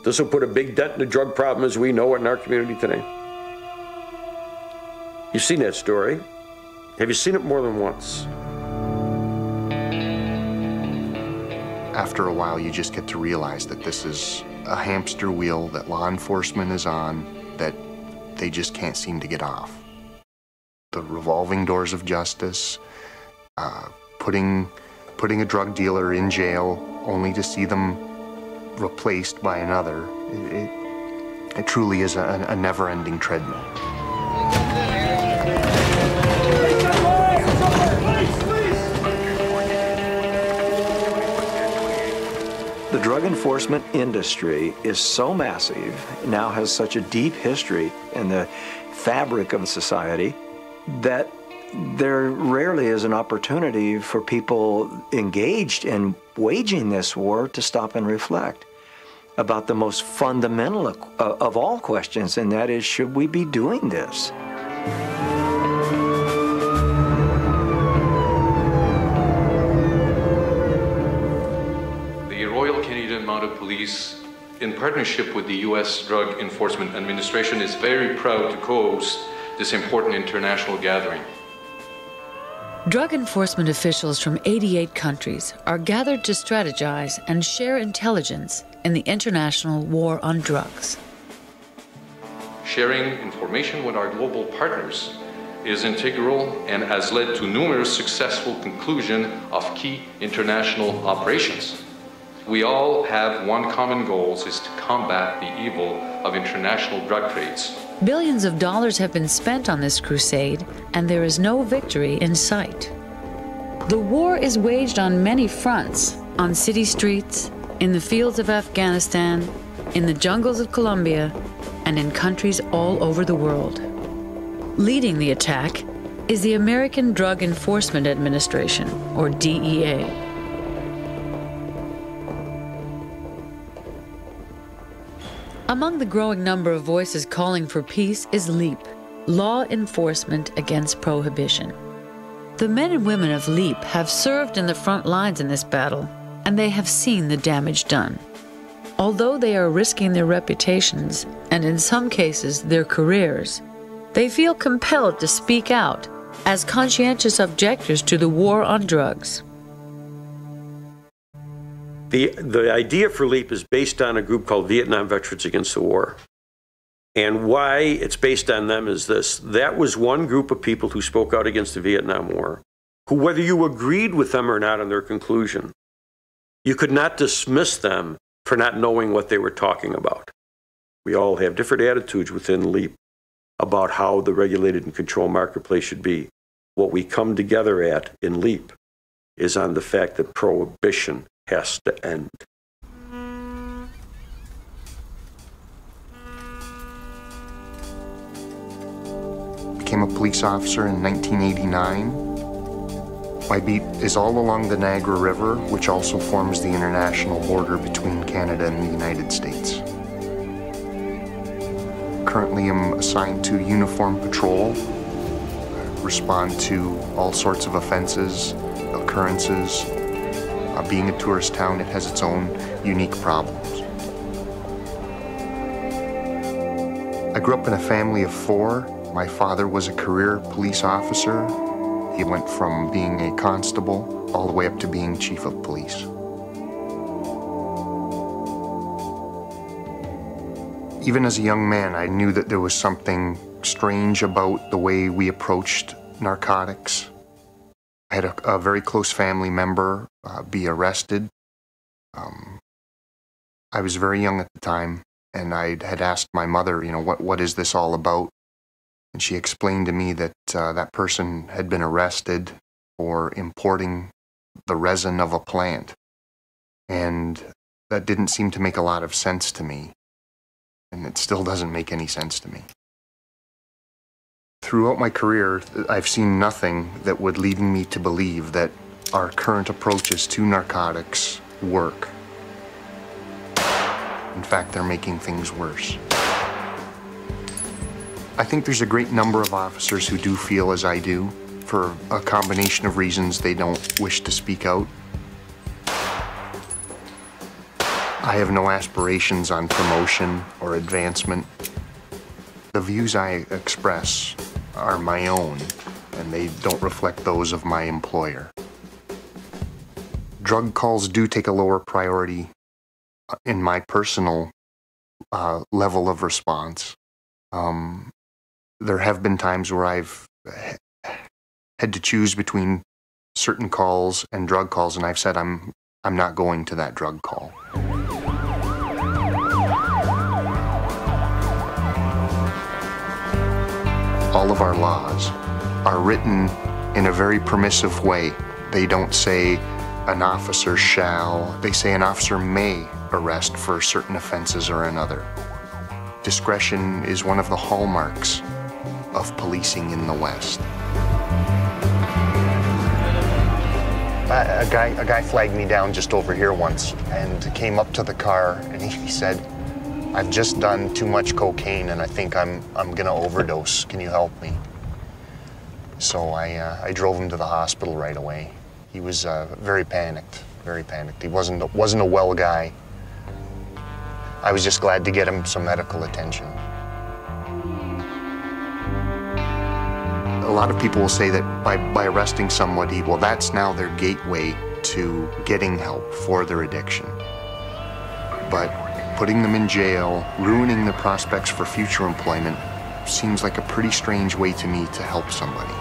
This will put a big dent in the drug problem as we know it in our community today. You've seen that story. Have you seen it more than once? After a while, you just get to realize that this is a hamster wheel that law enforcement is on that they just can't seem to get off. The revolving doors of justice, putting a drug dealer in jail only to see them replaced by another. It truly is a never-ending treadmill. The drug enforcement industry is so massive, now has such a deep history in the fabric of society, that there rarely is an opportunity for people engaged in waging this war to stop and reflect about the most fundamental of all questions, and that is, should we be doing this? The Royal Canadian Mounted Police, in partnership with the U.S. Drug Enforcement Administration, is very proud to co-host this important international gathering. Drug enforcement officials from 88 countries are gathered to strategize and share intelligence in the international war on drugs. Sharing information with our global partners is integral and has led to numerous successful conclusions of key international operations. We all have one common goal, is to combat the evil of international drug trades. Billions of dollars have been spent on this crusade, and there is no victory in sight. The war is waged on many fronts, on city streets, in the fields of Afghanistan, in the jungles of Colombia, and in countries all over the world. Leading the attack is the American Drug Enforcement Administration, or DEA. Among the growing number of voices calling for peace is LEAP, Law Enforcement Against Prohibition. The men and women of LEAP have served in the front lines in this battle, and they have seen the damage done. Although they are risking their reputations, and in some cases their careers, they feel compelled to speak out as conscientious objectors to the war on drugs. The idea for LEAP is based on a group called Vietnam Veterans Against the War. And why it's based on them is this. That was one group of people who spoke out against the Vietnam War, who, whether you agreed with them or not on their conclusion, you could not dismiss them for not knowing what they were talking about. We all have different attitudes within LEAP about how the regulated and controlled marketplace should be. What we come together at in LEAP is on the fact that prohibition has to end. Became a police officer in 1989. My beat is all along the Niagara River, which also forms the international border between Canada and the United States. Currently, I'm assigned to uniform patrol, respond to all sorts of offenses, occurrences. Being a tourist town, it has its own unique problems. I grew up in a family of 4. My father was a career police officer. He went from being a constable all the way up to being chief of police. Even as a young man, I knew that there was something strange about the way we approached narcotics. I had a very close family member be arrested. I was very young at the time, and I had asked my mother, what is this all about? And she explained to me that that person had been arrested for importing the resin of a plant. And that didn't seem to make a lot of sense to me. And it still doesn't make any sense to me. Throughout my career, I've seen nothing that would lead me to believe that our current approaches to narcotics work. In fact, they're making things worse. I think there's a great number of officers who do feel as I do. For a combination of reasons, they don't wish to speak out. I have no aspirations on promotion or advancement. The views I express are my own, and they don't reflect those of my employer. Drug calls do take a lower priority in my personal level of response. There have been times where I've had to choose between certain calls and drug calls, and I've said I'm not going to that drug call. All of our laws are written in a very permissive way. They don't say an officer shall, they say an officer may arrest for certain offenses or another. Discretion is one of the hallmarks of policing in the West. A guy flagged me down just over here once and came up to the car and he said, "I've just done too much cocaine and I think I'm gonna overdose. Can you help me?" So I drove him to the hospital right away. He was very panicked, very panicked. He wasn't a well guy. I was just glad to get him some medical attention. A lot of people will say that by arresting somebody, well, that's now their gateway to getting help for their addiction. But putting them in jail, ruining their prospects for future employment, seems like a pretty strange way to me to help somebody.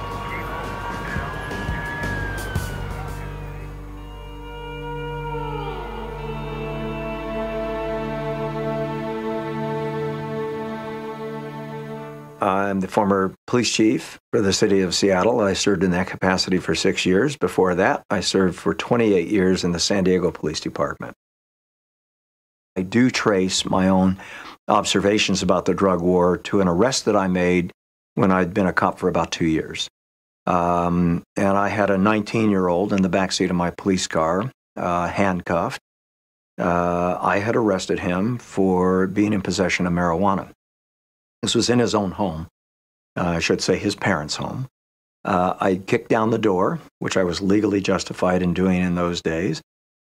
I'm the former police chief for the city of Seattle. I served in that capacity for 6 years. Before that, I served for 28 years in the San Diego Police Department. I do trace my own observations about the drug war to an arrest that I made when I'd been a cop for about 2 years. And I had a 19-year-old in the backseat of my police car, handcuffed. I had arrested him for being in possession of marijuana. This was in his own home, I should say his parents' home. I kicked down the door, which I was legally justified in doing in those days,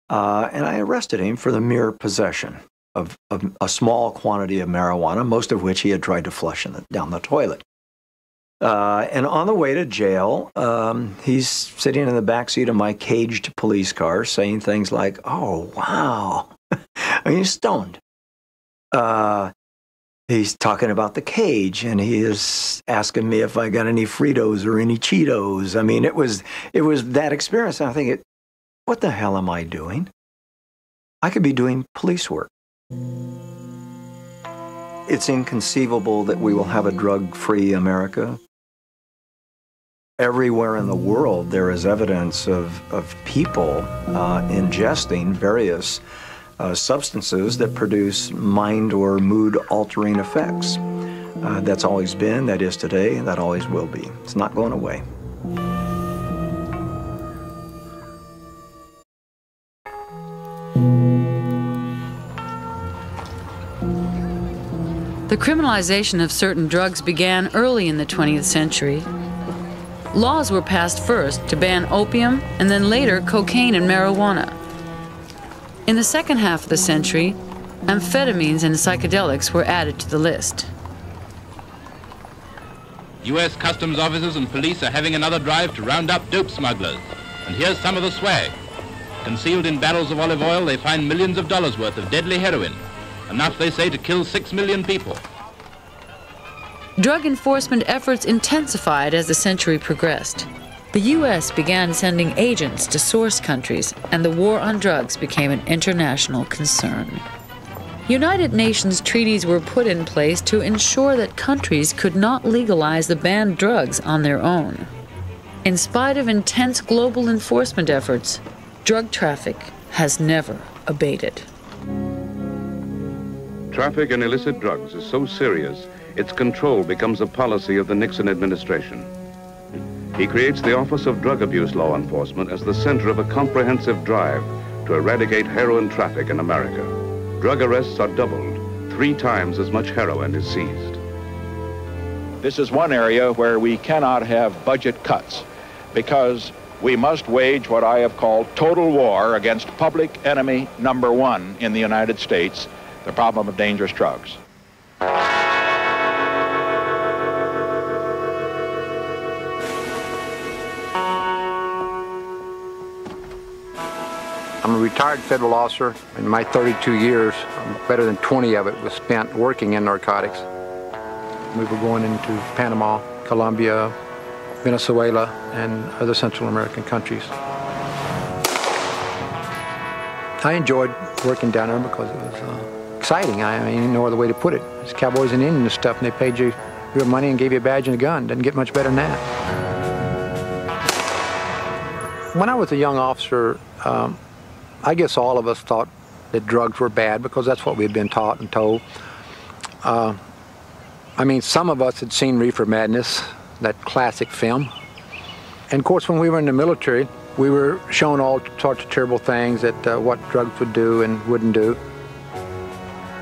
and I arrested him for the mere possession of a small quantity of marijuana, most of which he had tried to flush down the toilet. And on the way to jail, he's sitting in the backseat of my caged police car saying things like, "Oh, wow." I mean, he's stoned. He's talking about the cage, and he is asking me if I got any Fritos or any Cheetos. I mean, it was that experience. And I think, what the hell am I doing? I could be doing police work. It's inconceivable that we will have a drug-free America. Everywhere in the world, there is evidence of people ingesting various substances that produce mind or mood-altering effects. That's always been, that is today, and that always will be. It's not going away. The criminalization of certain drugs began early in the 20th century. Laws were passed first to ban opium and then later cocaine and marijuana. In the second half of the century, amphetamines and psychedelics were added to the list. U.S. customs officers and police are having another drive to round up dope smugglers. And here's some of the swag. Concealed in barrels of olive oil, they find millions of dollars worth of deadly heroin. Enough, they say, to kill 6 million people. Drug enforcement efforts intensified as the century progressed. The U.S. began sending agents to source countries, and the war on drugs became an international concern. United Nations treaties were put in place to ensure that countries could not legalize the banned drugs on their own. In spite of intense global enforcement efforts, drug traffic has never abated. Traffic in illicit drugs is so serious, its control becomes a policy of the Nixon administration. He creates the Office of Drug Abuse Law Enforcement as the center of a comprehensive drive to eradicate heroin traffic in America. Drug arrests are doubled. 3 times as much heroin is seized. This is one area where we cannot have budget cuts because we must wage what I have called total war against public enemy number 1 in the United States, the problem of dangerous drugs. I'm a retired federal officer. In my 32 years, better than 20 of it was spent working in narcotics. We were going into Panama, Colombia, Venezuela, and other Central American countries. I enjoyed working down there because it was exciting. I mean, no other way to put it. It's cowboys and Indians and stuff, and they paid you your money and gave you a badge and a gun. Doesn't get much better than that. When I was a young officer, I guess all of us thought that drugs were bad because that's what we had been taught and told. I mean, some of us had seen Reefer Madness, that classic film. And of course, when we were in the military, we were shown all sorts of terrible things that what drugs would do and wouldn't do.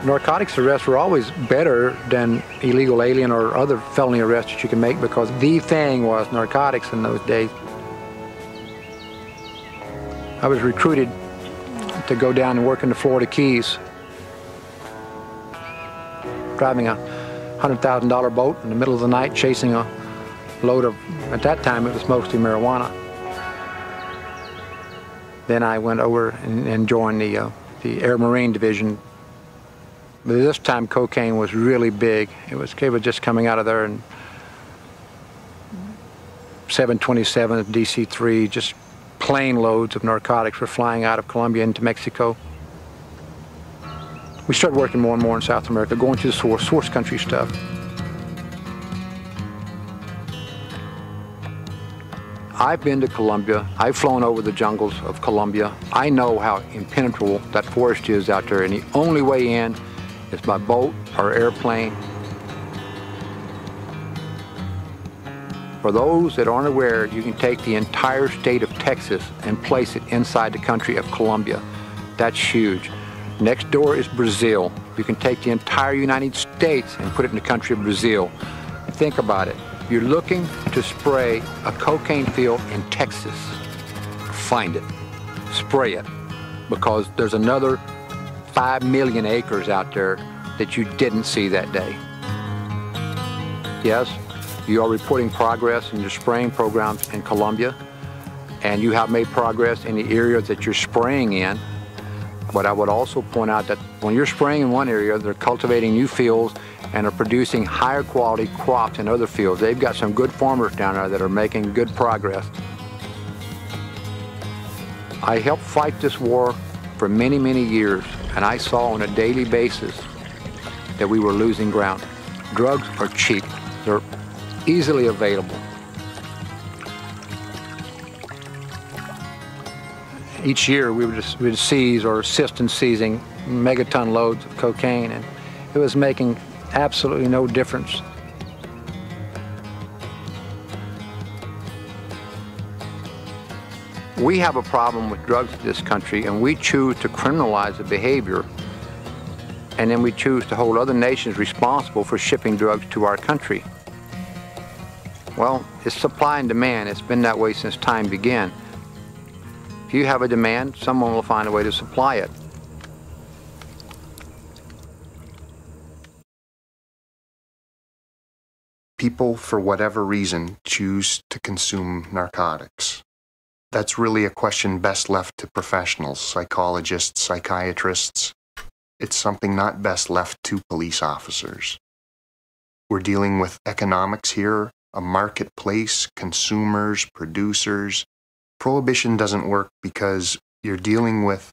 Narcotics arrests were always better than illegal alien or other felony arrests that you can make because the thing was narcotics in those days. I was recruited to go down and work in the Florida Keys, driving a $100,000 boat in the middle of the night, chasing a load of, at that time it was mostly marijuana. Then I went over and joined the Air Marine Division. But this time cocaine was really big. It was just coming out of there, and 727 DC-3, just plane loads of narcotics were flying out of Colombia into Mexico. We started working more and more in South America, going to the source country stuff. I've been to Colombia. I've flown over the jungles of Colombia. I know how impenetrable that forest is out there, and the only way in is by boat or airplane. For those that aren't aware, you can take the entire state of Texas and place it inside the country of Colombia. That's huge. Next door is Brazil. You can take the entire United States and put it in the country of Brazil. Think about it. You're looking to spray a cocaine field in Texas. Find it. Spray it. Because there's another 5 million acres out there that you didn't see that day. Yes, you are reporting progress in your spraying programs in Colombia, and you have made progress in the areas that you're spraying in. But I would also point out that when you're spraying in one area, they're cultivating new fields and are producing higher quality crops in other fields. They've got some good farmers down there that are making good progress. I helped fight this war for many, many years, and I saw on a daily basis that we were losing ground. Drugs are cheap. They're easily available. Each year we would seize or assist in seizing megaton loads of cocaine, and it was making absolutely no difference. We have a problem with drugs in this country, and we choose to criminalize the behavior, and then we choose to hold other nations responsible for shipping drugs to our country. Well, it's supply and demand. It's been that way since time began. If you have a demand, someone will find a way to supply it. People, for whatever reason, choose to consume narcotics. That's really a question best left to professionals, psychologists, psychiatrists. It's something not best left to police officers. We're dealing with economics here, a marketplace, consumers, producers. Prohibition doesn't work because you're dealing with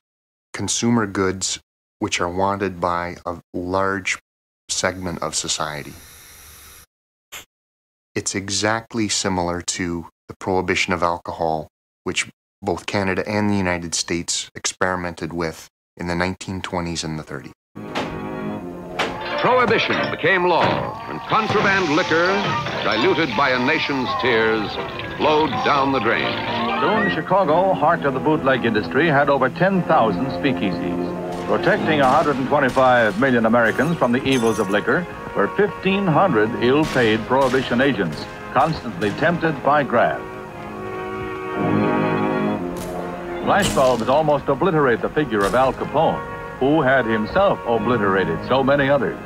consumer goods which are wanted by a large segment of society. It's exactly similar to the prohibition of alcohol, which both Canada and the United States experimented with in the 1920s and the 30s. Prohibition became law, and contraband liquor, diluted by a nation's tears, flowed down the drain. Soon, Chicago, heart of the bootleg industry, had over 10,000 speakeasies. Protecting 125 million Americans from the evils of liquor were 1,500 ill-paid prohibition agents, constantly tempted by graft. Flashbulbs almost obliterate the figure of Al Capone, who had himself obliterated so many others.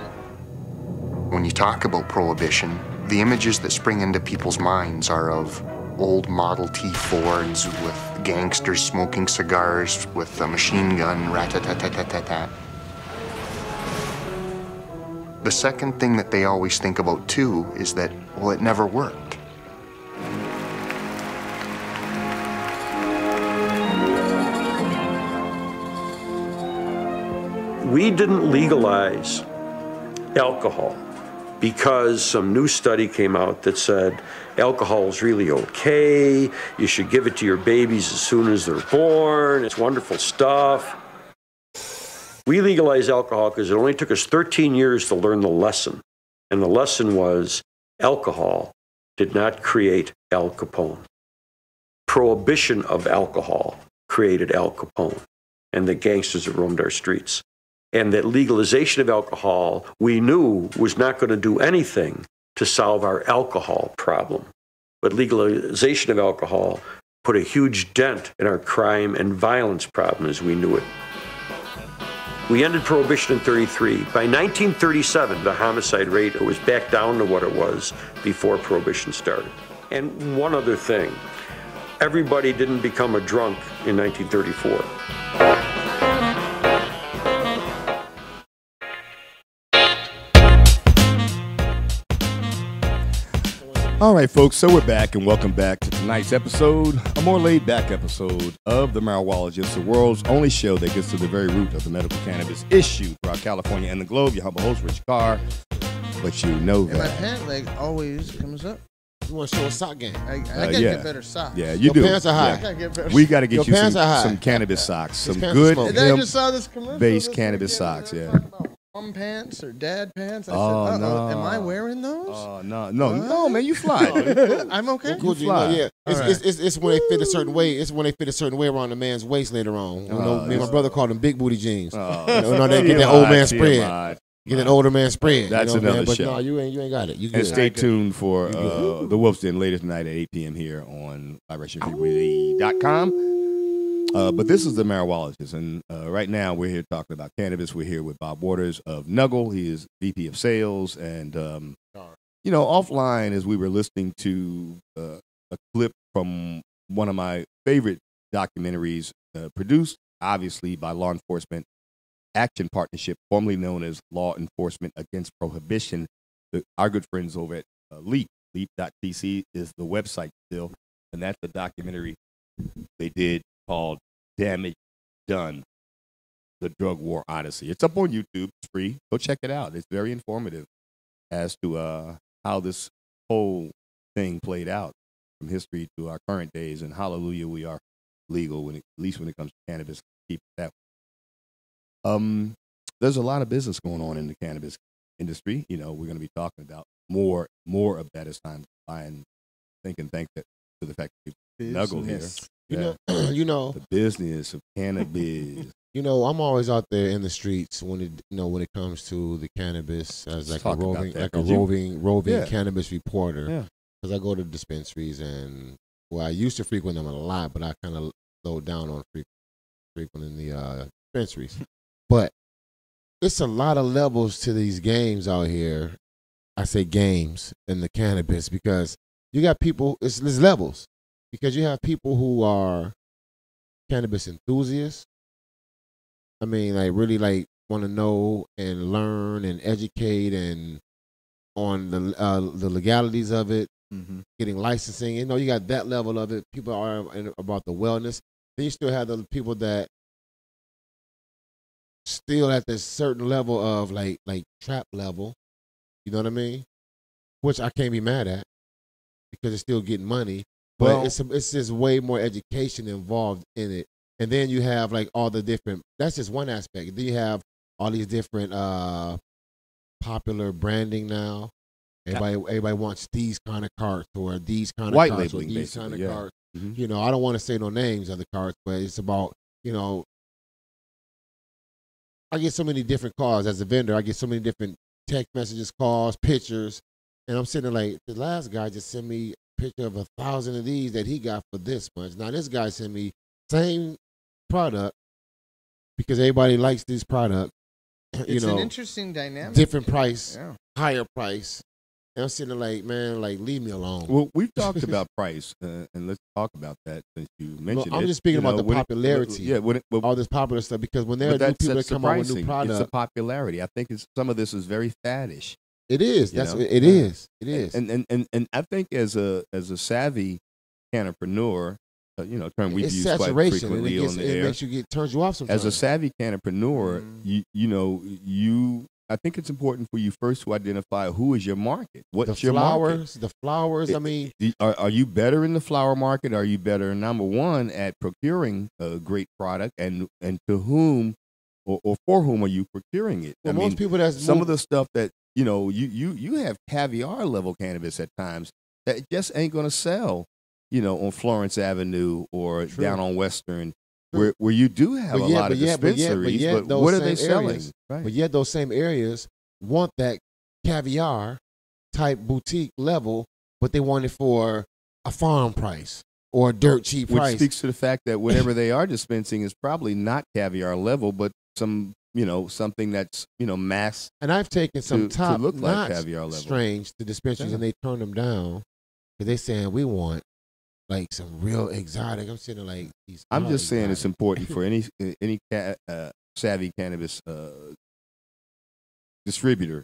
When you talk about prohibition, the images that spring into people's minds are of old Model T Fords with gangsters smoking cigars with a machine gun, rat-a-tat-tat-tat-tat. The second thing that they always think about too is that, well, it never worked. We didn't legalize alcohol because some new study came out that said alcohol is really okay, you should give it to your babies as soon as they're born, it's wonderful stuff. We legalized alcohol because it only took us 13 years to learn the lesson. And the lesson was alcohol did not create Al Capone. Prohibition of alcohol created Al Capone and the gangsters that roamed our streets. And that legalization of alcohol, we knew, was not going to do anything to solve our alcohol problem. But legalization of alcohol put a huge dent in our crime and violence problem as we knew it. We ended Prohibition in 1933. By 1937, the homicide rate was back down to what it was before Prohibition started. And one other thing, everybody didn't become a drunk in 1934. All right, folks, so we're back, and welcome back to tonight's episode, a more laid-back episode of The Marijuologist, the world's only show that gets to the very root of the medical cannabis issue throughout California and the globe. Your humble host, Rich Carr, but you know And my that. pant leg always comes up. You want to show a sock game? I gotta get better socks. Yeah, you Your do. pants are high. I gotta get better We got to get Your you pants are high. some cannabis socks, some pants are good smoking. And then I just saw this commercial. hemp-based this cannabis weekend, socks. and Yeah. they're talking about mom pants or dad pants. I Oh, said, no. Am I wearing those? Oh no, man, you fly. I'm okay. Cool, you fly. know, yeah. All It's when they fit a certain way. It's when they fit a certain way around the man's waist later on. Me and my brother called them big booty jeans. Oh. They get that old man TMI. spread. Get that older man spread. That's you know, another man? But show. no, you ain't got it. You And good. stay tuned for the Wolf's Den later tonight at 8 p.m. here on VibrationFreeway.com. But this is the Marijuologist, and right now we're here talking about cannabis. We're here with Bob Waters of Nuggle. He is VP of Sales, and offline as we were listening to a clip from one of my favorite documentaries, produced obviously by Law Enforcement Action Partnership, formerly known as Law Enforcement Against Prohibition. Our good friends over at LEAP, leap.tc is the website still, and that's the documentary they did called Damage Done, The Drug War Odyssey. It's up on YouTube. It's free. Go check it out. It's very informative as to how this whole thing played out from history to our current days, and hallelujah, we are legal, at least when it comes to cannabis. Keep it that way. There's a lot of business going on in the cannabis industry. We're going to be talking about more of that as time goes by, and thank that to the fact that Nuggle here. You know, the business of cannabis. I'm always out there in the streets when it comes to the cannabis as like a roving cannabis reporter. Yeah. Because I go to dispensaries and I used to frequent them a lot, but I kind of slowed down on frequenting the dispensaries. But it's a lot of levels to these games out here. I say games in the cannabis because you got people, there's levels. Because you have people who are cannabis enthusiasts. I mean, like really like want to know and learn and educate and on the legalities of it, getting licensing. You got that level of it. People are about the wellness. Then you still have the people that still at this certain level of like trap level, you know what I mean? Which I can't be mad at because it's still getting money. But it's just way more education involved in it. And then you have like all the different. That's just one aspect. Then you have all these different popular branding now. Everybody wants these kind of carts or these kind of white carts labeling, or these kind of carts. Mm-hmm. I don't want to say no names of the carts, but it's about I get so many different calls as a vendor. I get so many different text messages, calls, pictures, and I'm sitting there like, the last guy just sent me a picture of 1,000 of these that he got for this much. Now this guy sent me same product because everybody likes this product. It's an interesting dynamic. Different price, higher price. And I'm sitting there like, man, like leave me alone. Well, we've talked about price, and let's talk about that since you mentioned it. I'm just speaking about the popularity. All this popular stuff because when there are new people that come out with new products, it's a popularity. I think some of this is very faddish. It is. It is. And I think as a savvy cannapreneur, term we've used quite frequently on the air. It turns you off sometimes. As a savvy cannapreneur, I think it's important for you first to identify who is your market. What's your market? The flowers. I mean, are you better in the flower market? Are you better, number one, at procuring a great product, and to whom or for whom are you procuring it? Well, most people of the stuff that you have caviar level cannabis at times that just ain't gonna sell, on Florence Avenue or down on Western. Where you do have a lot of dispensaries, but what are they selling? Right. But yet those same areas want that caviar type boutique level, but they want it for a farm price or a dirt cheap price. Which speaks to the fact that whatever they are dispensing is probably not caviar level, but something that's mass. And I've taken some top look like notch caviar level strange to dispensaries, and they turn them down because they saying we want like some real exotic. I'm sitting like these. I'm just saying it's important for any savvy cannabis distributor,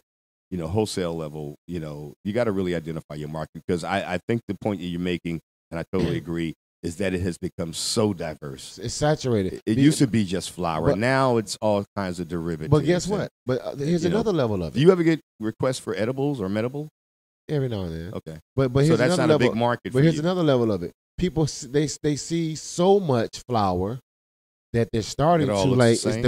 wholesale level. You got to really identify your market because I think the point that you're making, and I totally agree, is that it has become so diverse. It's saturated. It used to be just flour. Now it's all kinds of derivatives. But guess what? But here's another level of it. Do you ever get requests for edibles or medible? Every now and then. Okay. But So here's that's another not a level. big market But for here's you. another level of it. People they see so much flour that they're starting It to all looks like the it's same?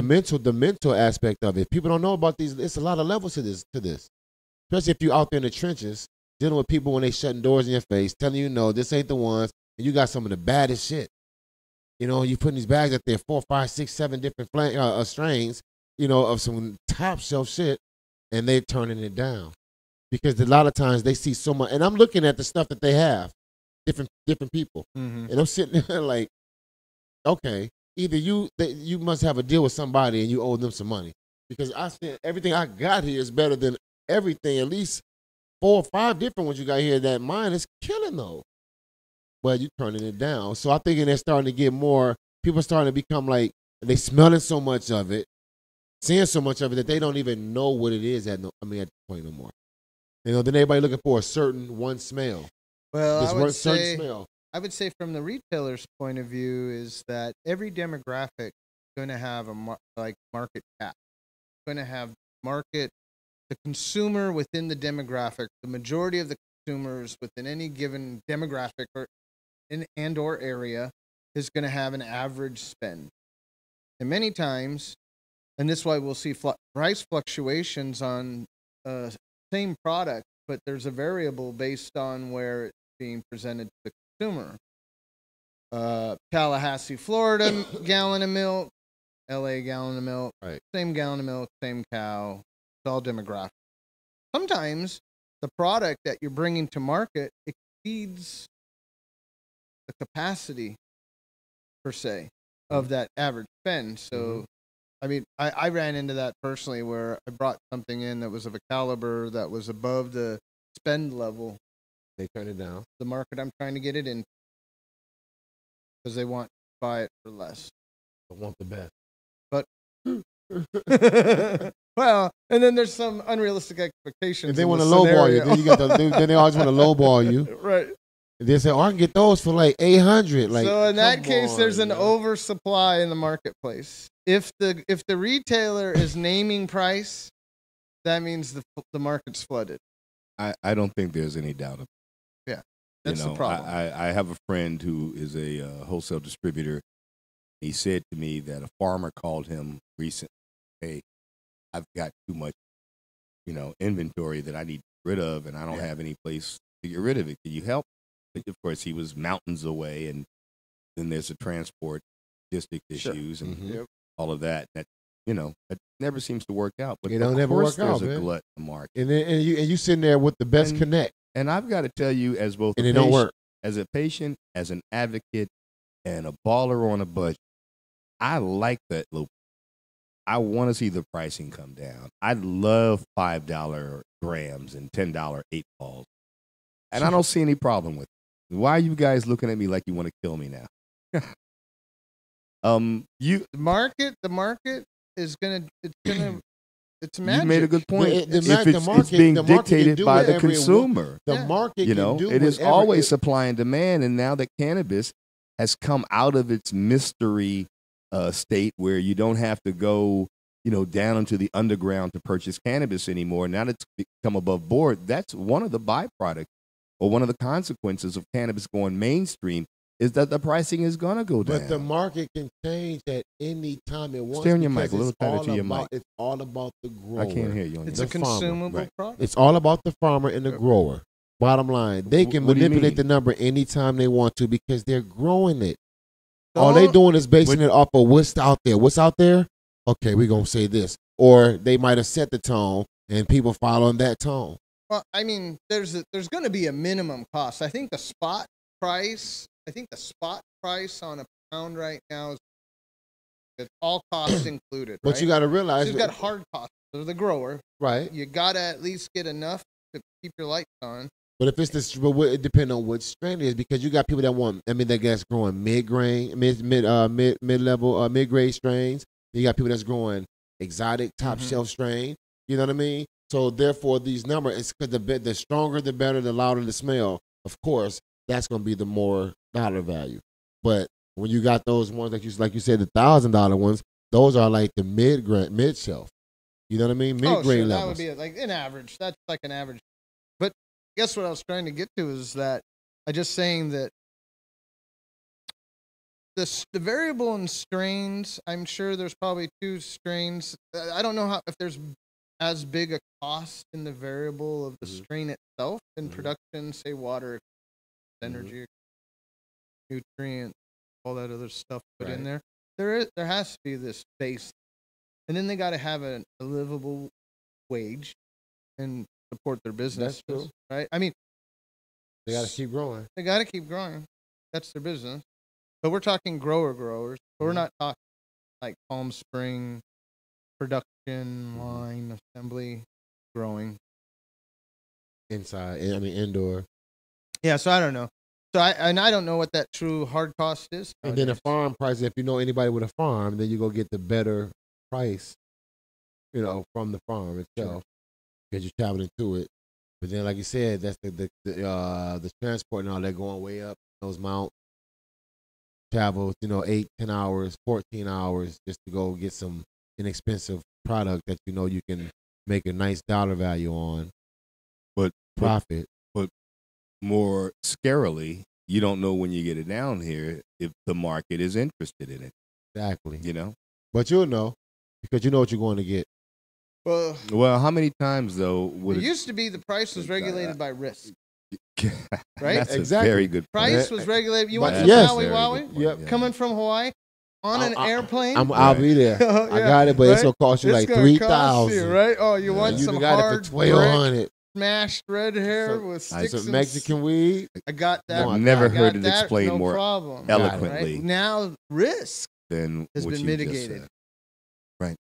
the mental aspect of it. People don't know about these. It's a lot of levels to this. Especially if you're out there in the trenches dealing with people when they shutting doors in your face, telling you no, this ain't the ones, and you got some of the baddest shit. You know, you putting these bags up there, 4, 5, 6, 7 different strains, you know, of some top shelf shit, and they're turning it down because a lot of times they see so much. And I'm looking at the stuff that they have, different people, Mhm. and I'm sitting there like, okay, either you must have a deal with somebody and you owe them some money because I said everything I got here is better than everything. At least 4 or 5 different ones you got here. That mine is killing though. But you turning it down. So I think they're starting to get more, people are starting to become like, they smelling so much of it, seeing so much of it that they don't even know what it is at this point no more. You know, then everybody looking for a certain one smell. Well, This I one would certain say, smell. I would say from the retailer's point of view is that every demographic is going to have a market cap. Going to have market, the consumer within the demographic, the majority of the consumers within any given demographic or area is going to have an average spend. And many times, and this is why we'll see price fluctuations on same product, but there's a variable based on where it's being presented to the consumer. Tallahassee, Florida, gallon of milk, LA gallon of milk, right. Same gallon of milk, same cow, it's all demographic. Sometimes the product that you're bringing to market exceeds the capacity, per se, of that average spend. So, I mean, I ran into that personally where I brought something in that was of a caliber that was above the spend level. They turned it down. The market I'm trying to get it in because they want to buy it for less. I want the best. But, well, and then there's some unrealistic expectations. And they in want to the lowball you. scenario. Then you got then they always want to lowball you. Right. And they say, "Oh, I can get those for like 800." Like, so in that come case, there's on, an oversupply in the marketplace. If the retailer is naming price, that means the market's flooded. I don't think there's any doubt about it. Yeah, that's the problem. I have a friend who is a wholesale distributor. He said to me that a farmer called him recently, "Hey, I've got too much, inventory that I need to get rid of, and I don't have any place to get rid of it. Can you help?" But of course, he was mountains away, and then there's the transport, logistic issues, and all of that. That it never seems to work out. But It don't of never course work out, there's a man. glut in the market. And then, and you sitting there with the best connect. And I've got to tell you, as both And a it don't patient, work. as a patient, as an advocate, and a baller on a budget, I like that little. I want to see the pricing come down. I love $5 grams and $10 8 balls, and I don't see any problem with it. Why are you guys looking at me like you want to kill me now? The market is it's magic. You made a good point. The It's being dictated by the consumer. The market can do it is whatever always supply and demand, and now that cannabis has come out of its mystery state where you don't have to go, down into the underground to purchase cannabis anymore. Now that it's become above board, that's one of the byproducts or one of the consequences of cannabis going mainstream is that the pricing is going to go down. But the market can change at any time it wants. Stay on your mic, because a little it's tighter all to your about- mic. It's all about the grower. I can't hear you on It's your a mic. consumable Right. product. It's all about the farmer and the grower. Bottom line, they can What do you manipulate mean? the number anytime they want to because they're growing it. All they doing is basing it off of what's out there. What's out there? Okay, we're gonna say this, or they might have set the tone and people following that tone. Well, I mean, there's going to be a minimum cost. I think the spot price on a pound right now is it's all costs included. But right? you got to realize, So you've got hard costs. They're the grower, right? You got to at least get enough to keep your lights on. But if it's this, it depends on what strain it is because you got people that want. I mean, that gets growing mid-grade strains. You got people that's growing exotic top shelf strain. You know what I mean? So therefore, these numbers, it's because the stronger, the better, the louder the smell. Of course, that's going to be the more dollar value. But when you got those ones like you said, the $1,000 ones, those are like the mid shelf. You know what I mean? Mid-grade That levels. would be like an average. That's like an average. But guess what I was trying to get to is that I just saying that the variable in strains, I'm sure there's probably 2 strains. I don't know if there's as big a cost in the variable of the strain itself in production, say water, energy, nutrient, all that other stuff put in there. There has to be this base, and then they got to have a livable wage and support their business. That's true. Right? I mean, they got to keep growing. They got to keep growing. That's their business. But we're talking growers. But we're not talking like Palm Spring production line assembly growing inside. I mean, indoor. Yeah, so I don't know. So I don't know what that true hard cost is. And then the farm price, if you know anybody with a farm, then you go get the better price, from the farm itself, because you're traveling to it. But then, like you said, that's the transport and all that going way up those mounts. Travel, 8, 10 hours, 14 hours just to go get some inexpensive product that you can make a nice dollar value on. But profit. But more scarily, you don't know when you get it down here if the market is interested in it. Exactly. But you'll know because you know what you're going to get. Well, how many times though would it used to be the price was regulated by risk. Right? That's exactly. a very good point. Price was regulated. You want some Yes. Maui Wowie? Yep. Coming from Hawaii on an airplane? I'll be there. I got it, but it's gonna cost you It's like gonna cost you, $3,000. right? Oh, you want you some got hard it for $1,200. smashed red hair with sticks Some and Mexican weed. I got that. I've never I got heard it that, explained no more problem. eloquently. Right? Now risk than has what been you just mitigated. said. Right.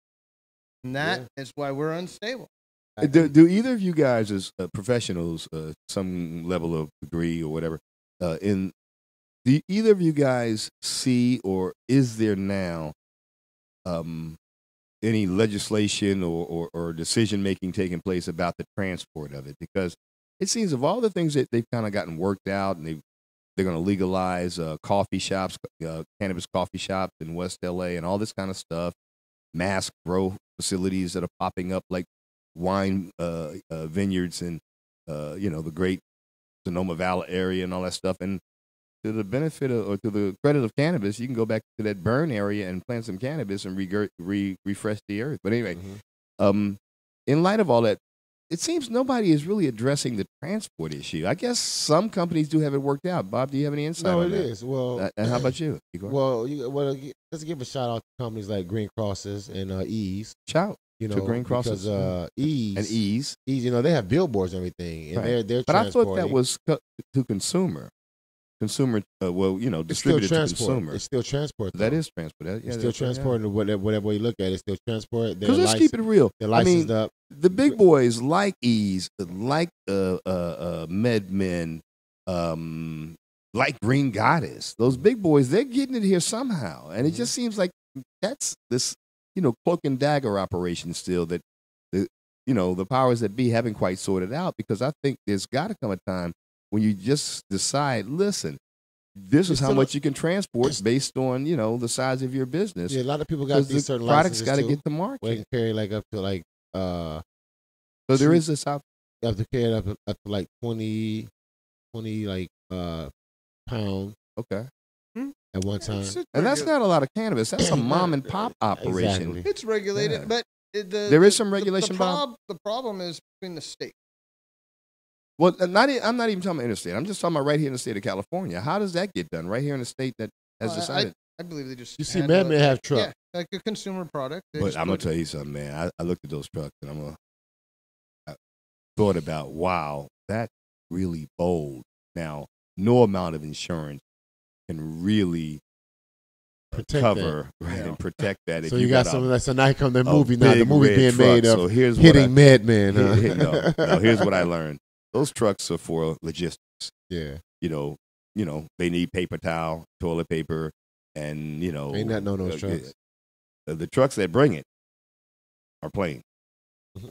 And that is why we're unstable. Do either of you guys, as professionals, some level of degree or whatever, do either of you guys see, or is there now any legislation or decision making taking place about the transport of it? Because it seems of all the things that they've kind of gotten worked out, and they're going to legalize coffee shops, cannabis coffee shops in West LA, and all this kind of stuff, mass grow facilities that are popping up like wine vineyards in the great Sonoma Valley area and all that stuff. And to the benefit or to the credit of cannabis, you can go back to that burn area and plant some cannabis and refresh the earth. But anyway, in light of all that, it seems nobody is really addressing the transport issue. I guess some companies do have it worked out. Bob, do you have any insight on that? No, it is. Well, and how about you, Igor? Well, let's give a shout out to companies like Green Crosses and Ease. Shout to Green Crosses because Ease, they have billboards and everything, and right. they're But I thought that was to consumer, distributed to consumer. It's still transport. That is transport. It's still transport. Whatever way you look at it, it's still transport. Because let's keep it real. They're licensed up. The big boys like Ease, like MedMen, like Green Goddess. Those big boys, they're getting it here somehow, and it just seems like that's this cloak and dagger operation still that the powers that be haven't quite sorted out. Because I think there's got to come a time when you just decide, listen, this is how much you can transport based on the size of your business. Yeah, a lot of people got these certain products got to too, get to market. Where they can carry like up to like so there is this out. You have to carry it up to like 20 like pounds. Okay. At one time. And that's not a lot of cannabis. That's a mom and pop operation. Exactly. It's regulated, but there is some regulation. The problem is between the states. Well, I'm not even talking about interstate. I'm just talking about right here in the state of California. How does that get done? Right here in the state that has decided. I believe they just. You see, MedMen have trucks. Yeah, like a consumer product. But I'm gonna tell you something, man. I looked at those trucks and I thought about, wow, that's really bold. Now, no amount of insurance can really cover and protect that. So if you got a, something that's a Nikon the movie now. The big movie red being truck. made of So here's hitting MedMen. Huh? No, here's what I learned. Those trucks are for logistics. Yeah. They need paper towel, toilet paper, and ain't nothing on those trucks. The trucks that bring it are plain.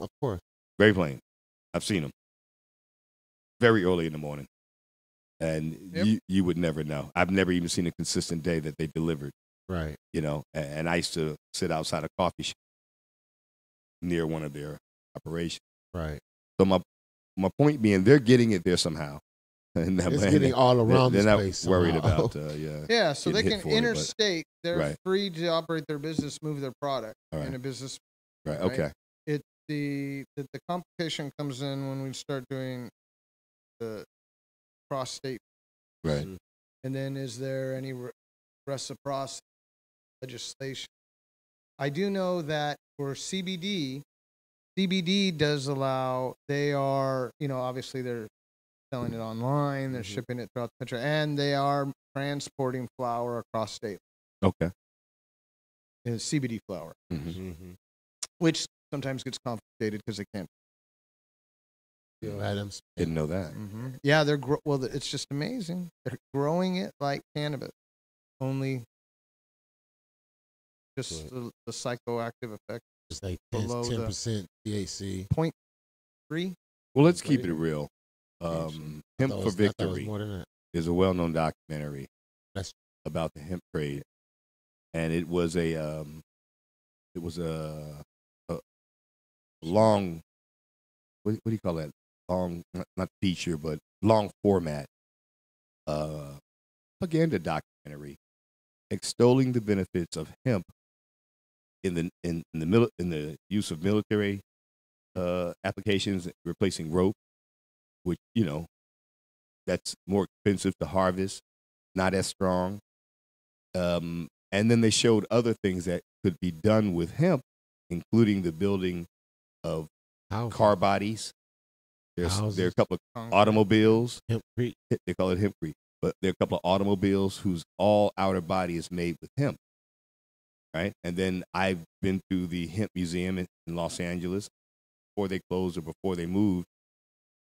Of course. Very plain. I've seen them. Very early in the morning. And you would never know. I've never even seen a consistent day that they delivered. Right. And I used to sit outside a coffee shop near one of their operations. Right. So my point being, they're getting it there somehow. And It's getting all around they're this not place worried somehow. about Yeah, so they getting can hit for it, but- interstate. They're Right. free to operate their business, move their product All right. in a business. Right, okay. It the complication comes in when we start doing the cross state. Right. And then is there any reciprocity legislation? I do know that for CBD does allow. They are, obviously they're selling it online. They're shipping it throughout the country, and they are transporting flower across state. Okay. It's CBD flower, which sometimes gets complicated because they can't. Didn't know that. Yeah, well. It's just amazing. They're growing it like cannabis, only just the psychoactive effect. It's like below 10% THC. 0.3. Well, let's keep it real. Hemp thought it for was- I thought it was Victory more than that. is a well-known documentary That's about the hemp trade, and it was a long, what do you call that? Long, not feature, but long format propaganda documentary extolling the benefits of hemp in the use of military applications, replacing rope, which that's more expensive to harvest, not as strong. And then they showed other things that could be done with hemp, including the building of car bodies. There are a couple of automobiles. Hempcrete. They call it hempcrete. But there are a couple of automobiles whose all outer body is made with hemp. Right? And then I've been to the Hemp Museum in Los Angeles before they closed or before they moved.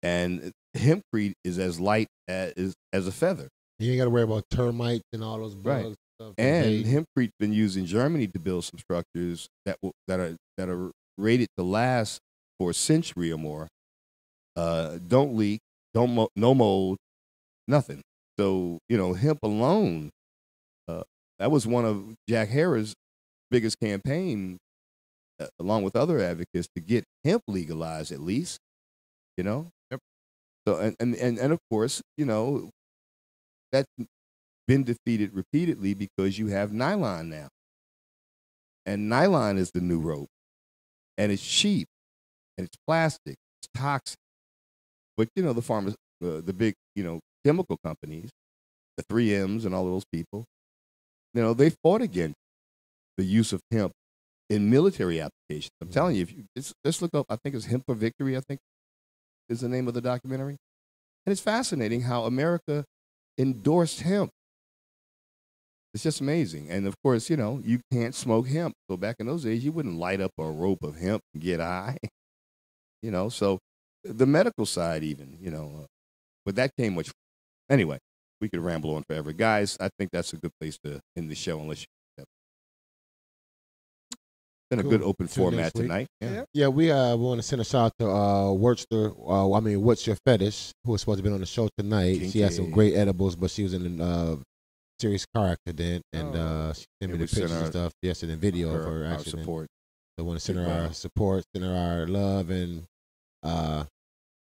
And hempcrete is as light as a feather. You ain't got to worry about termites and all those bugs. Right. Stuff. And hempcrete's been used in Germany to build some structures that are rated to last for a century or more. Don't leak, no mold, nothing. So hemp alone, that was one of Jack Harrah's biggest campaign, along with other advocates, to get hemp legalized at least. Yep. So and of course that's been defeated repeatedly because you have nylon now, and nylon is the new rope, and it's cheap, and it's plastic, it's toxic. But the farmers, the big chemical companies, the 3Ms and all of those people, they fought against the use of hemp in military applications. I'm telling you, if you just look up, I think it's Hemp for Victory, I think is the name of the documentary. And it's fascinating how America endorsed hemp. It's just amazing. And of course, you can't smoke hemp. So back in those days, you wouldn't light up a rope of hemp and get high. So the medical side even, but that came much. Anyway, we could ramble on forever. Guys, I think that's a good place to end the show unless you been a good open format tonight. Yeah, we want to send a shout out to Wurtster. What's Your Fetish, who was supposed to be on the show tonight. She had some great edibles, but she was in a serious car accident, and she sent me the pictures and stuff yesterday, video of her accident. Support. So I want to send her our support, send her our love, and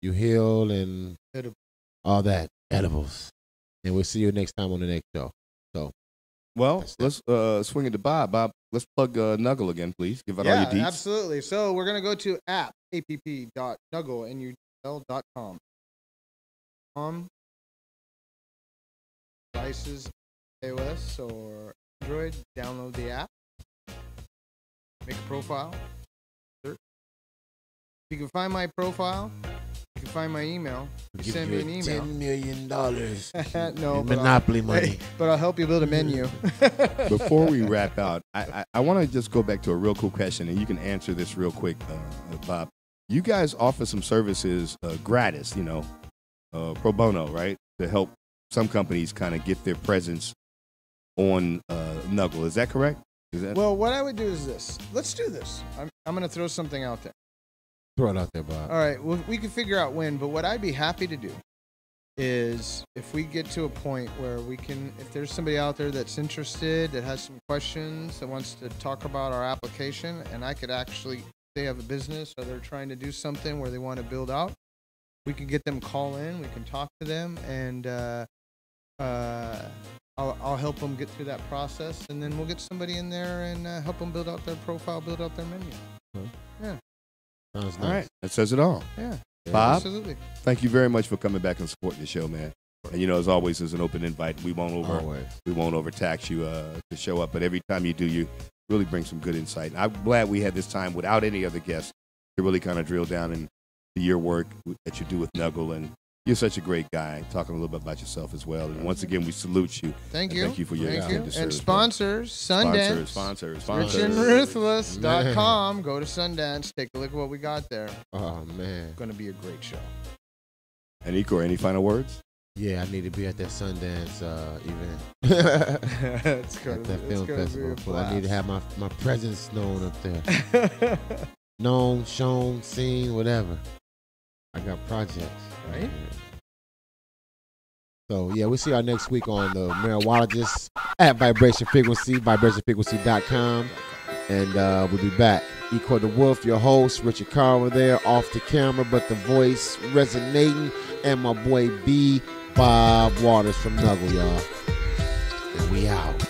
you heal and all that edibles. And we'll see you next time on the next show. So, well, let's swing it to Bob. Bob, let's plug Nuggle again, please. Give out all your deets. Absolutely. So we're gonna go to app.nuggle.com. Devices, iOS or Android, download the app. Make a profile. Search. You can find my profile. You can find my email. You send me an email. $10 million. No, Monopoly money. But I'll help you build a menu. Before we wrap out, I want to just go back to a real cool question, and you can answer this real quick, Bob. You guys offer some services gratis, pro bono, right? To help some companies kind of get their presence on Nuggle. Is that correct? Well, what I would do is this. Let's do this. I'm going to throw something out there. Throw it out there, Bob. All right. Well, we can figure out when, but what I'd be happy to do is if we get to a point where we can, if there's somebody out there that's interested, that has some questions, that wants to talk about our application, and I could actually, they have a business or they're trying to do something where they want to build out, we can get them call in. We can talk to them, and I'll help them get through that process, and then we'll get somebody in there and help them build out their profile, build out their menu. Yeah. Sounds nice. All right. That says it all. Yeah. Bob, Absolutely. thank you very much for coming back and supporting the show, man. And as always, there's an open invite. We won't overtax you to show up, but every time you do, you really bring some good insight. And I'm glad we had this time without any other guests to really kind of drill down into your work that you do with Nuggle. And you're such a great guy. Talking a little bit about yourself as well. And once again, we salute you. Thank you. Thank you for your And sponsors, Sundance. Sponsors. RichandRuthless.com. Go to Sundance. Take a look at what we got there. Oh, man. It's going to be a great show. And Iko, any final words? Yeah, I need to be at that Sundance event. It's gonna at that be, film festival. But I need to have my presence known up there. Known, shown, seen, whatever. I got projects. Right? So, yeah, we'll see y'all next week on the Marijuanologist at Vibration Frequency, vibrationfrequency.com. And we'll be back. Iko the Wolf, your host, Richard Carver there, off the camera, but the voice resonating. And my boy B. Bob Waters from Nuggle, y'all. And we out.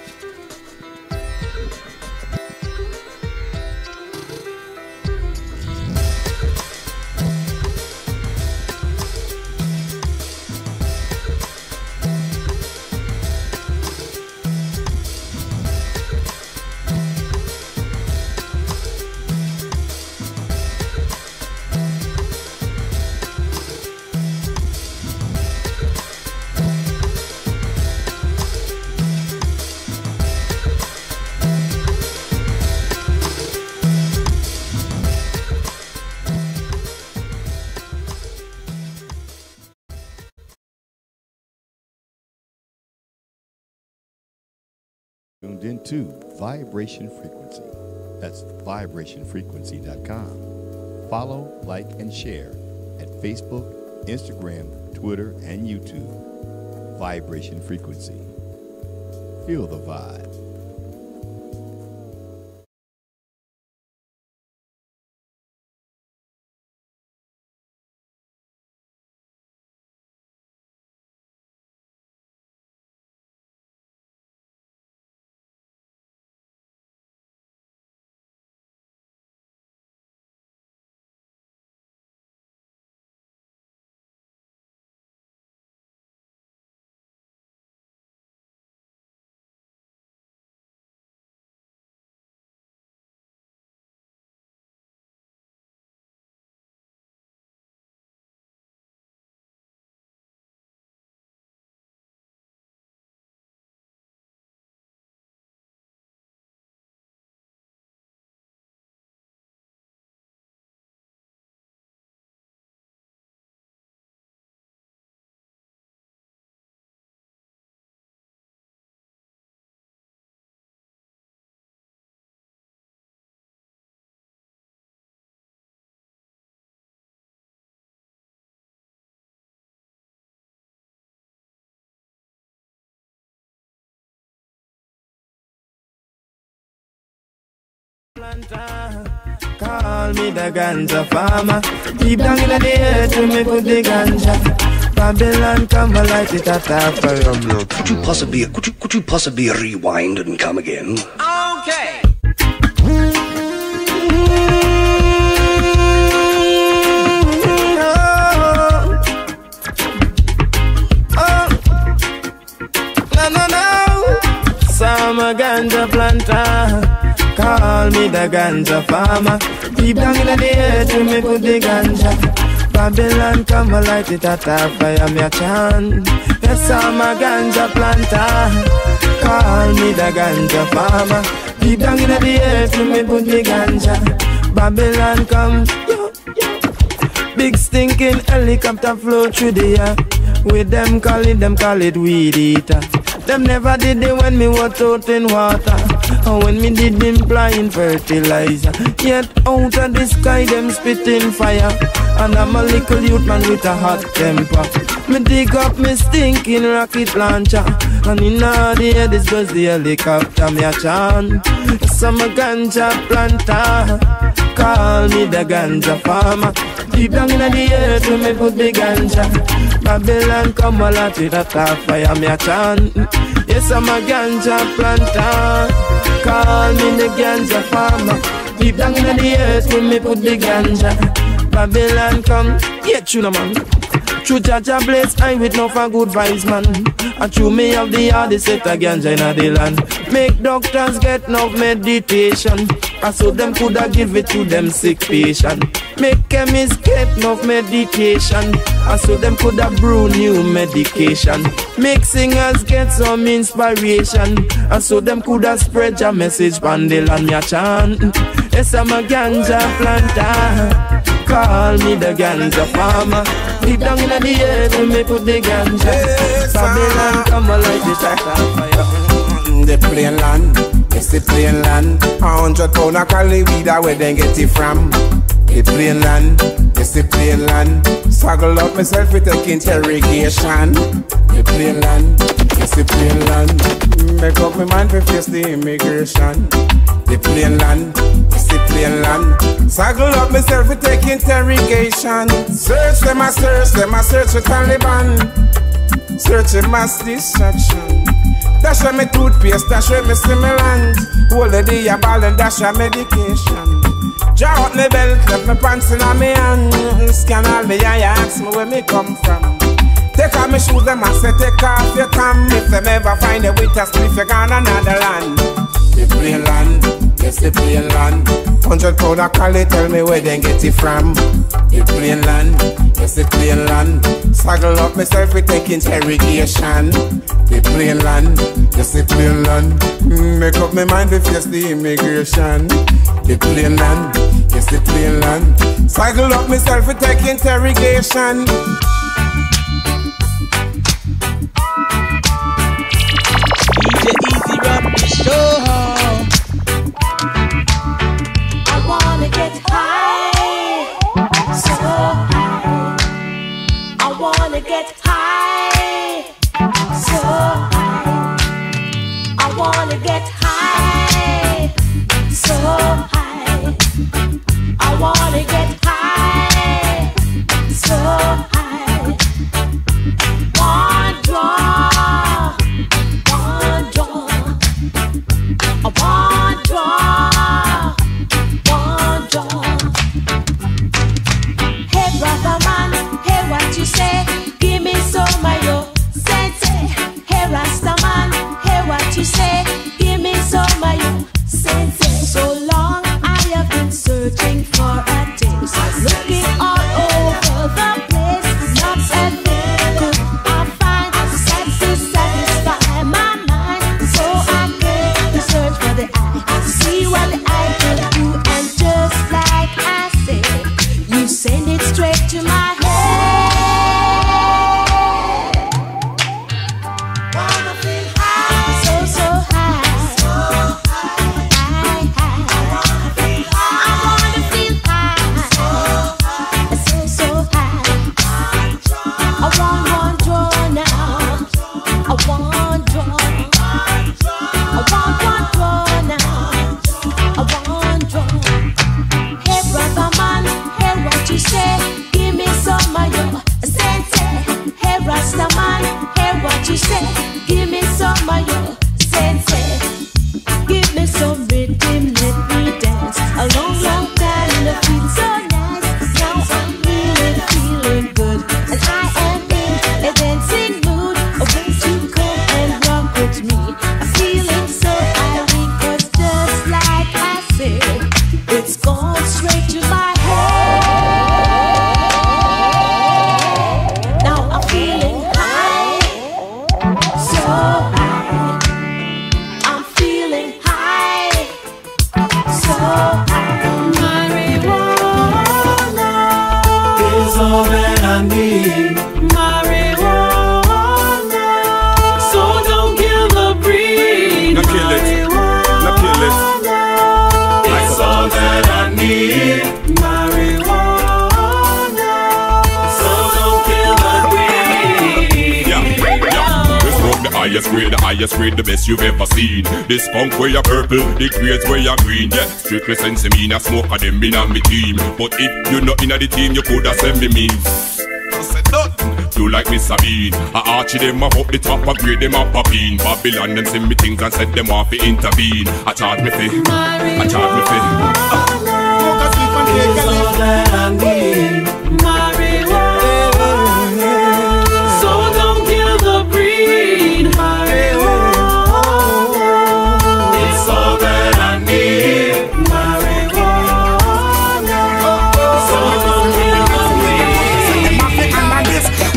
Tuned into Vibration Frequency. That's vibrationfrequency.com. Follow, like, and share at Facebook, Instagram, Twitter, and YouTube. Vibration Frequency. Feel the vibe. Call me the ganja farmer. Deep down in the earth to me put the ganja. Babylon come and light it at half a rum. Could you possibly rewind and come again? Okay. I'm a ganja planter. Call me the ganja farmer. Deep down in the earth to me put the ganja. Babylon come and light it at a fire, me a chant. Yes, I'm a ganja planter. Call me the ganja farmer. Deep down in the earth to me put the ganja. Babylon come, yo, yo. Big stinking helicopter flow through the air. With them call it weed eater. Them never did it when me was out in water, or when me did implying fertilizer. Yet out of the sky them spitting fire, and I'm a little youth man with a hot temper. Me dig up me stinking rocket launcher, and in all the air this goes the helicopter me a chant. Yes, I'm a ganja planter. Call me the ganja farmer. Deep down in the earth when me put the ganja. Babylon come a lot with a top fire me a chant. Yes, I'm a ganja planter. Call me the ganja farmer. Deep down in the earth when me put the ganja. Babylon come, yeah, tuna man. True Jaja bless I with no for good vibes man. And true me have the hardest set of ganja in the land. Make doctors get no meditation. And so them coulda give it to them sick patient. Make chemists get no medication. And so them coulda brew new medication. Make singers get some inspiration. And so them coulda spread your message on the land me a chant. Yes, I'm a ganja planter. Call me the ganja farmer. Deep down in the earth when me put the ganja. Babylon come alive the track of fire. The plain land, it's the plain land. 100 pound of Cali weed, where they get it from. The plain land, it's the plain land. Struggle up myself with take interrogation. The plain land, it's the plain land. Make up my mind to face the immigration. The plain land, it's the plain land. Struggle up myself with take interrogation. Search them a search with Taliban. Search a mass destruction. Dash me toothpaste, dash me stimulant. Hold the day a ball and dash a medication. Draw out me belt, left me pants in a me hand. Scan all me eye, ask me where me come from. Take off me shoes, them and say take off your cam. If them ever find a way to split, you gone another land. The plain land, yes the plain land. 100 pound of Cali, tell me where they get it from. The plain land, yes the plain land. Struggle up myself with take interrogation. The plain land, yes the plain land. Make up my mind to face the immigration. The plain land, yes the plain land. Struggle up myself with take interrogation. DJ Easy Rock the show. I wanna get high, so high. I wanna get high, so high. I wanna get high, so high. I wanna get high, so high. One draw, one draw. I want draw, one draw. Hey brother man, hey what you say? Give me some of your sensei. Hey Rasta man, hey what you say? Give me some of your sensei. So long I have been searching for a taste, looking all over the place. Not a thing could I find to satisfy my mind. So I came to search for the eye, to see what the eye could do. And just like I said, you send it straight to my head. Wanna feel high, so high, so high, high. I wanna feel high, so high. I want one draw now. I want draw. I want one draw now. I want draw. Hey brother man, hey what you say? Give me some of your sensei. Hey Rasta man, hey what you say? Give me some of your sensei. Give me some rhythm, let me dance. A long, long time and I feel so nice. Now I'm really feeling good, and I am in a dancing mood. Won't you come and rock with me? I'm feeling so high because just like I said, it's gone straight to my head. Now I'm feeling high, so high. I'm feeling high, so high. Marijuana is all that I need. Marijuana, so don't kill the breed. Not kill it. Not kill it. It's all that I need. Marijuana, so don't kill the breed. Yeah. We smoke the high highest grade, the best you've ever seen. The skunk where you purple, the grades where you green. Yeah, strictly sense me, a smoke of them in on me team. But if you're not in the team, you coulda send me memes. I said nothing. You like me Sabine, I archie them up the top, I grade them up a bean. Babylon them send me things and said them off to intervene. I charge me fee, I charge me fee. It's all that I need, marijuana. So don't kill the breed, marijuana. It's all that I need, marijuana. So don't kill the breed.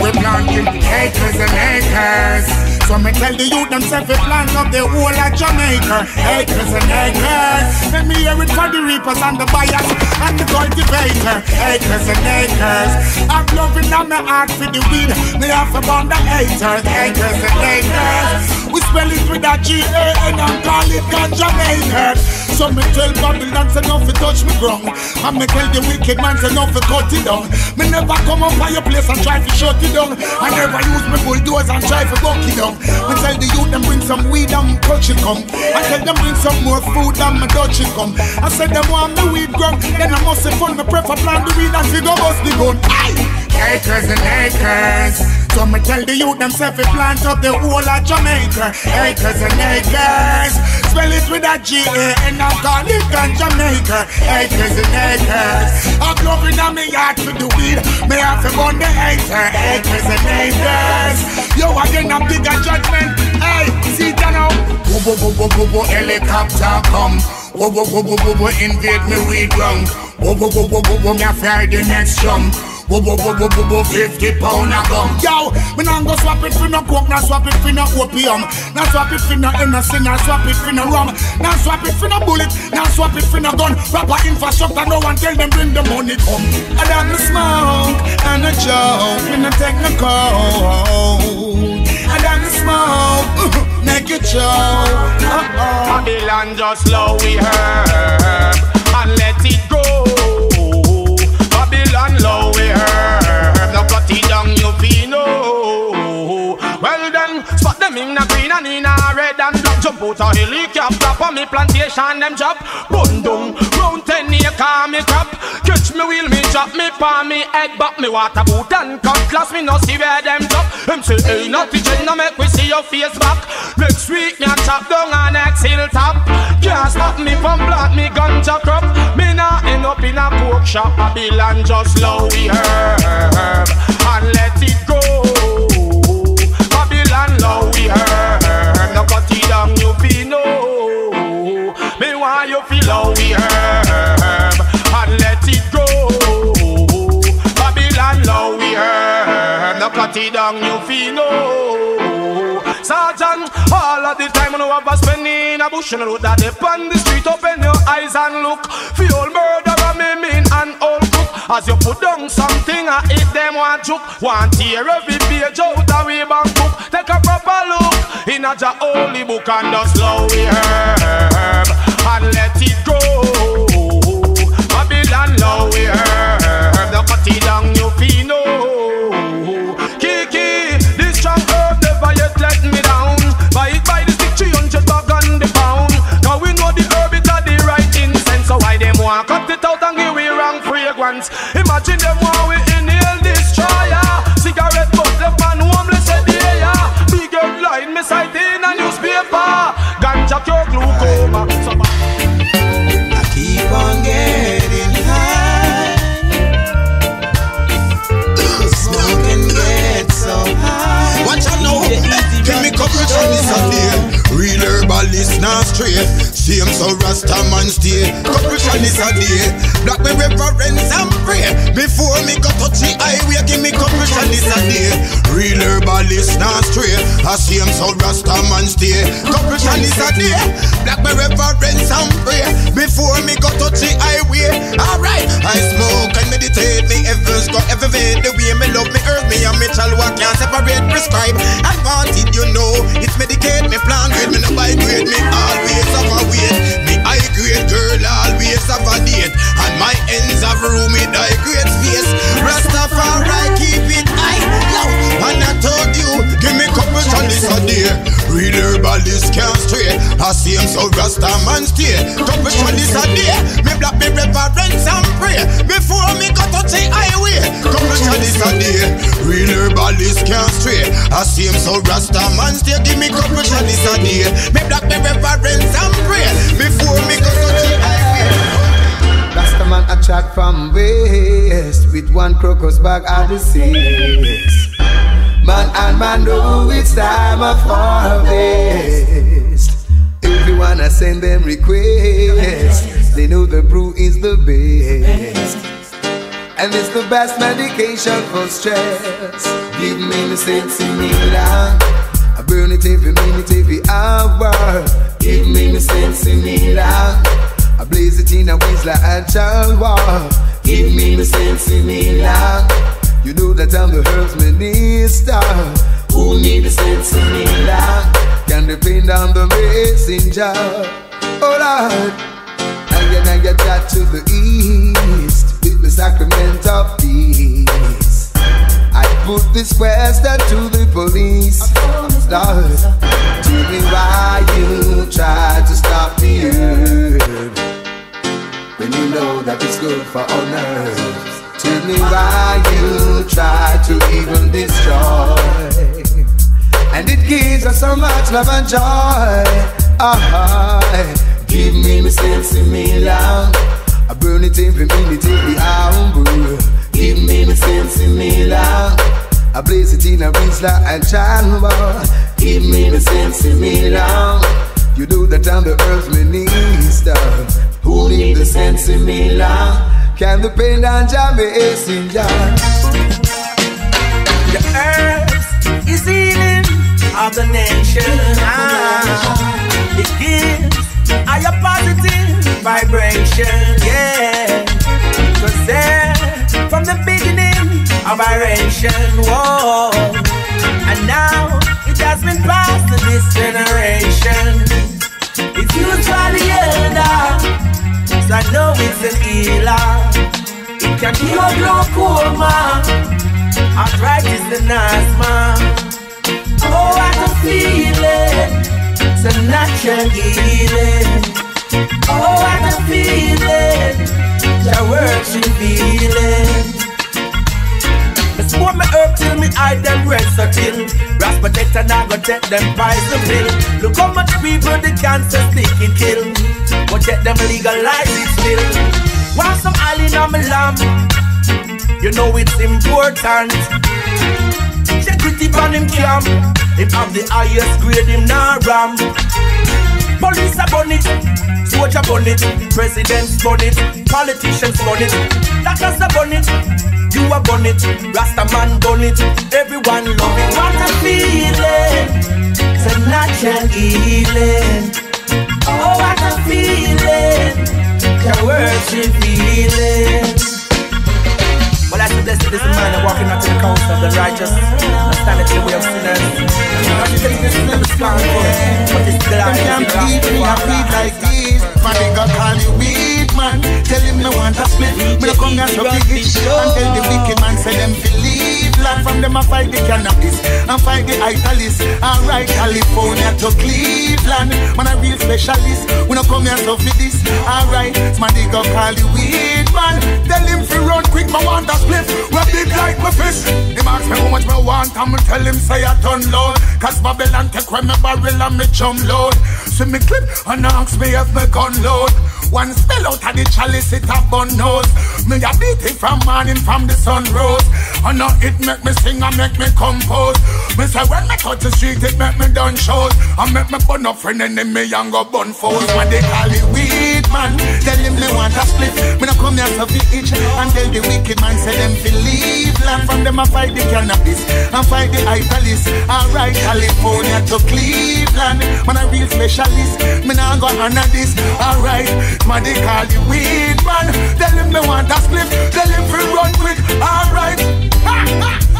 We're planting acres and acres. So me tell the youth themselves we plant up the whole of Jamaica. Acres and acres. Let me hear it for the reapers and the buyers and the cultivator. Acres and acres. I'm loving on my heart for the weed. Me have to burn the haters. Acres and acres. We spell it with a G-A-N and call it ganja maker. So me tell Babylon say no fi touch me ground. And me tell the wicked man say no fi cut it down. Me never come up by your place and try to shut it down. I never use my bulldozer and try to buck it down. Me tell the youth them bring some weed and touch it come. I tell them bring some more food and me touch it come. I said them want me weed ground. Then I must say fun me prefer plant the weed and figure bust the gun. Acres and acres. So me tell the youth themselves we plant up the whole of Jamaica. Acres and acres. Spell it with a G-A-N and call it ganja maker. Acres and acres. I'm loving on me yard for the weed. Me have to burn the hater. Acres and acres. Yo again a bigger judgment. Hey, see that now. Bobo bobo bobo helicopter come. Bobo bobo bobo invade me weed ground. Bobo bobo bobo me fire the next jump. Bobo bobo bobo 50 pound a gum. Yo, me nah go swap it for no coke, nah swap it for no opium, nah swap it for no Hennessy, nah swap it for no rum, nah swap it for no bullet, nah swap it for no gun. Proper infrastructure, no one tell them bring the money come. I done the smoke and a joke, me nah take no cold. I done the smoke, make it show. Babylon just low we herb and let it go. Babylon low we herb, now cut it down you feel no. Well then, spot them in a green and in a red and black. Jump out a helicopter for me plantation them chop. Bun down, round 10 acre me crop. Catch me wheel, me chop, me palm, me head back. Me water boot and cutlass, me no see where them drop. Them say, hey, not the gen, no make we see your face back. Next week, me a chop down and next hilltop. Can't stop me from plant me ganja crop. Me nah end up in a pork shop. Babylon just low we herb and let it go. Babylon low we herb, now cut it down you feel no. Me want you feel low we herb and let it go. Babylon low we herb, now cut it down you feel no. Sergeant, all of the time I know I've spending a bush and road that they on the street. Open your eyes and look. Feel old murderer, me mean and old cook. As you put down something and eat them one chook. One tear every page out of we bank book. Take a proper look in a holy book and just slow we herb and let it go. Babylon low we herb, now cut it down you feel no. Kiki, this strong herb never yet let me down. Buy it by the stick, 300 bag on the pound. Now we know the herb it had the right incense. So why them want cut it out and give we wrong fragrance? Imagine them want we inhale destroyer. Cigarette butt left man homeless at the air. Big headline me cite in a newspaper. Ganja cure glaucoma. I keep on getting high. Smoke and get so high. Watch out now, give me coverage on this Sunday. Real herbalist now straight. Same so Rasta man stay. Coverage on this day. Black me reverence and pray. Before me go touch the highway, give me coverage on this day. Real herbalist now straight. I same so Rasta man stay. Coverage on this day. Black me reverence and pray. Before me go touch the highway. Alright, I smoke and meditate. Me heavens got elevate. The way me love me earth, me and me chalwa can't separate, prescribe and want it, you know. It's medicate, me plan grade, me no buy grade. Me always have a weight. Me high grade girl always have a date. And my ends have room with high grade space. Rastafari keep it high, low. And I told you, give me coverage on this a day. man stay. Corporation is a day. Me black me reverence and pray before me go to the highway. Corporation is a day. Real herbalist can't stray. I see him so Rasta man stay. Give me corporation is a day. Me black me reverence and pray before me go to the highway. Rasta man a chat from west with one crocus bag at the seas. Man and man know it's time of harvest. Everyone I send them requests. They know the brew is the best, and it's the best medication for stress. Give me the sense in me long. I burn it every minute, every hour. Give me the sense in me long. I blaze it in a whistler and chalwa. Give me the sense in me long. You know that I'm the herbs minister. Who need the sense in me long? Can depend on the messenger. Oh Lord, now you got to the east with the sacrament of peace. I put this question to the police. Lord, tell me why you try to stop the herb when you know that it's good for our nerves. Tell me why you try to even destroy, and it gives us so much love and joy. Give me the sense in me long. I burn it every minute, every hour. Give me the sense in me long. I blaze it in a whistler and chalwa. Give me the sense in me long. You know that I'm the earth's minister. Who need the sense in me long? Can depend on Jah messenger. The earth is healing of the nation. It gives a positive vibration, yeah. Cause there, from the beginning of vibration, whoa, and now it has been passed to this generation. It's used by the elder, so I know it's an healer. It can cure glaucoma, arthritis and asthma. Oh, what a feeling, it's a natural healing. Oh, what a feeling, your works you feeling. I smoke me herb till me hide them red so till Ras protector now go take them poison pill. Look how much people the cancer stick it kill, but yet them legalize it still. Want some alien on me lamb, you know it's important. Check it deep on him camp, him have the highest grade, him nah ram. Police are bun it, soldier bun it, presidents bun it, politicians bun it, doctors are bun it, you are bun it, Rasta man bun it, everyone love it. What a feeling, it's a natural healing. Oh, what a feeling, the words you feeling. Well, I said, blessed is the man that walking out to the counsel of the righteous, and stand at the way of sinners. Not to tell you this is never scornful, but it's glad to be like this. Man, God call you weak man. Tell him no want to split. Me no come here to big it. And tell the wicked man say them believe. Land from them I fight the cannabis and fight the italics. Alright, California to Cleveland. Man a real specialist. We no come here to fit this. Alright, man, God call you weak man. Tell him to run quick. Me want to split. We big like my fist. Him ask me how much me want and me tell him say I turn load. Cause Babylon take when me barrel and me jump load. See me clip and ask me if me gun load. One spell out of the chalice, it a bun nose. Me a beat it from morning from the sun rose. And now it make me sing and make me compose. Me say when me touch the street, it make me done shows. And make me bun up friend enemy and go bun foes. When they call it weed man, tell him me want a split. Me no come here to be itch. And tell the wicked man say them believe. Land from them I fight the cannabis and fight the italics. Alright, California to Cleveland. Man a real specialist. Me nah go honor this. Alright, man they call you weed man. Tell him me want a split. Tell him to run quick. Alright.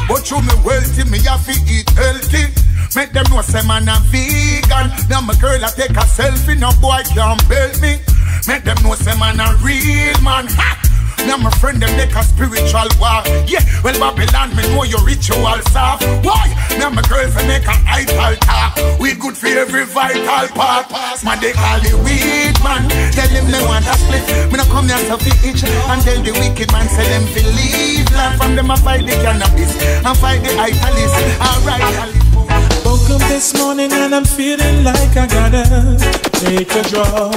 But you me wealthy, me have to eat healthy. Make them know say man a vegan. Now my girl I take a selfie, no boy can't belt me. Make them know say man a real man. Ha! Now my friend them make a spiritual war. Yeah, well Babylon, me know your ritual soft. Why? Now my girls they make a idle talk. We good for every vital part. Man they call the weed man. Tell him they want a split. Me no come here to be itch. And tell the wicked man say them feel leave land. From them I fight the cannabis and fight the italist. Alright. Woke up this morning and I'm feeling like I gotta take a drug.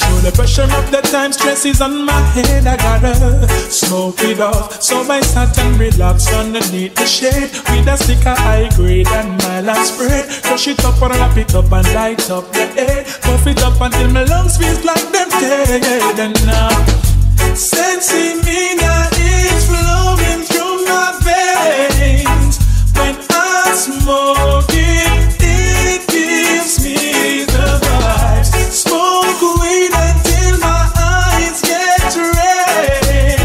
Through the pressure of the time, stress is on my head, I gotta smoke it off. So I sat and relax underneath the shade with a stick of high grade and mild spread. Crush it up and wrap it up and light up the air. Puff it up until my lungs feel like them dead. And now, sensing me now is flowing through my veins. When I smoke it, it gives me the vibes. Smoke weed until my eyes get red.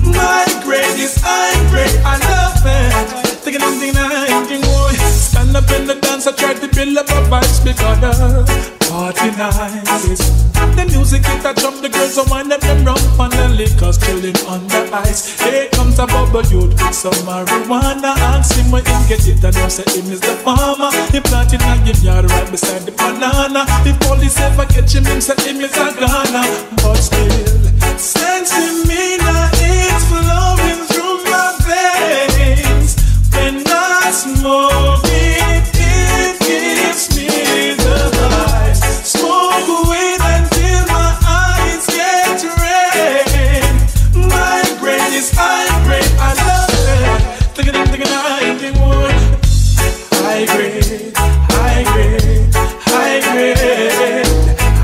My grade is high grade, I love it. Thinking stand up in the dance, I try to build up a vibes because the party nice. The music hit a jump, the girls are wind up them rum on the liquors chilling on the ice. Here comes a bubble youth with some marijuana. Ask him where him get it and him say him is the farmer. He planted and give yard right beside the banana. If police ever catch him say him is a Ghana. But still, sensing me now it's flowing through my veins. When I smoke it, it gives me the vibes. Smoke weed until my eyes get red. My brain is high grade, I love it. Thinking I think more. High grade, high grade, high grade.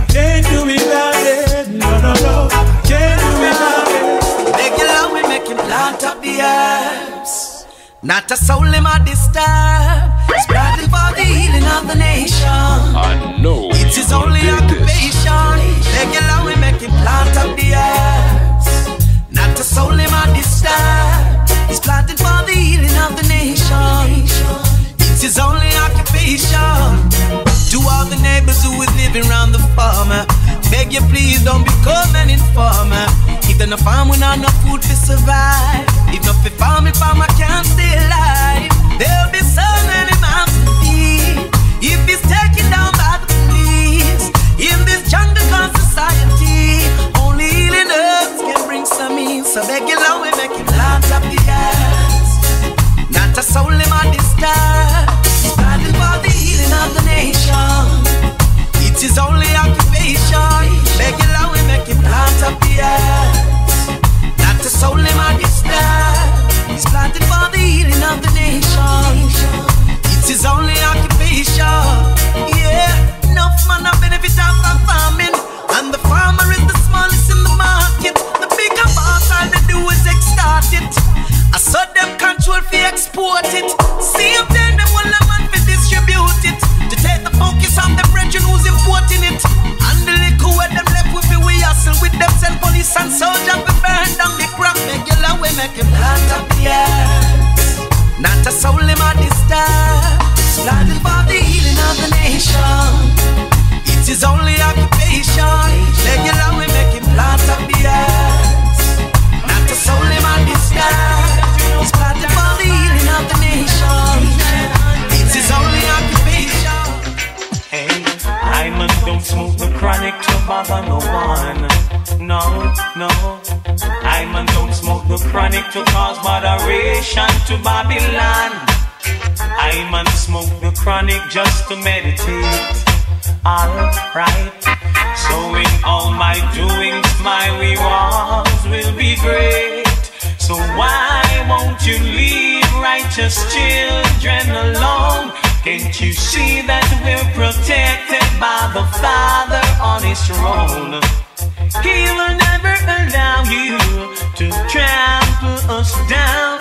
Can't do without it, no. Can't do without it. Make you love me, make you plant up the herbs. Not a soul in my disturb. Spreading for the healing of the nation. I know it is only occupation. Make you love me, make you plant up the herbs. Not a soul in my disturb. It's planted for the healing of the nation. It is only occupation. To all the neighbors who is living around the farmer, beg you please don't become an informer. If they're not farm without no food to survive, if not for farming, farmer can't stay alive. There'll be so many mouths to feed if it's taken down by the police. In this jungle called society, only healing herbs can bring some ease. So beg you low and make you plant up the earth. Not a soul in my disturb. Standing for the healing of the nation. It is only occupation. Beg you low and make you plant up the earth. Not a soul in my disturb. It's planted for the healing of the nation. It is only occupation. Yeah, enough man a benefit of farming, and the farmer is the smallest in the market. The bigger boss, all they do is extort it. I saw them control for export it. See if then them will man for distribute it. To take the focus on the brethren who's importing it. And the liquor where them left with me, we hustle with them, sell police and soldiers. We burn down the crap, make you love, we make you plant up the earth. Not a soul in my disturb. Planted for the healing of the nation. It is only occupation. Make you love, we make you plant up the earth. Not a soul in my disturb. It's planted for the healing of the nation. It is only occupation. Hey, I must don't smoke the chronic to bother no one. No. I man don't smoke the chronic to cause moderation to Babylon. I man smoke the chronic just to meditate. Alright. So in all my doings, my rewards will be great. So why won't you leave righteous children alone? Can't you see that we're protected by the Father on His throne? He will never allow you to trample us down.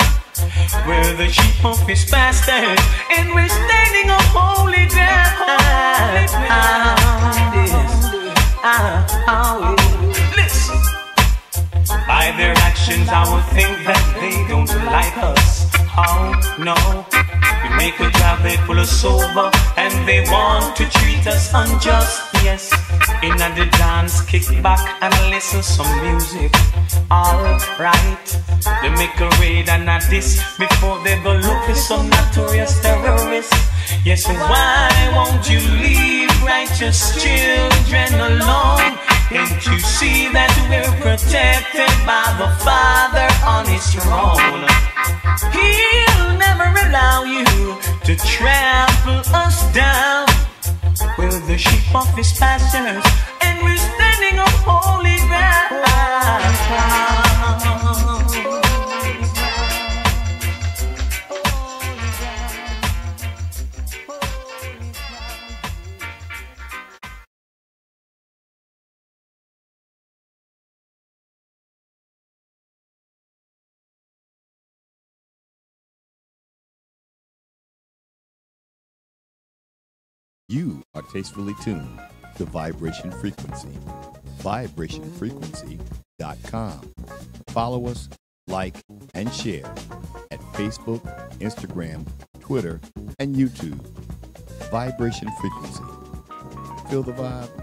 We're the sheep of His pasture, and we're standing on holy ground. Listen. By their actions, I would think that they don't like us. Oh no. We make a drive, they pull us over, and they want to treat us unjust. Yes, in the dance, kick back and listen some music. Alright, they make a raid and a diss before they go look for some notorious terrorists. Yes, why won't you leave righteous children alone? Can't you see that we're protected by the Father on His throne? He'll never allow you to trample us down. We're the sheep of His pastures, and we're standing on holy ground. You are tastefully tuned to Vibration Frequency. VibrationFrequency.com. Follow us, like, and share at Facebook, Instagram, Twitter, and YouTube. Vibration Frequency. Feel the vibe?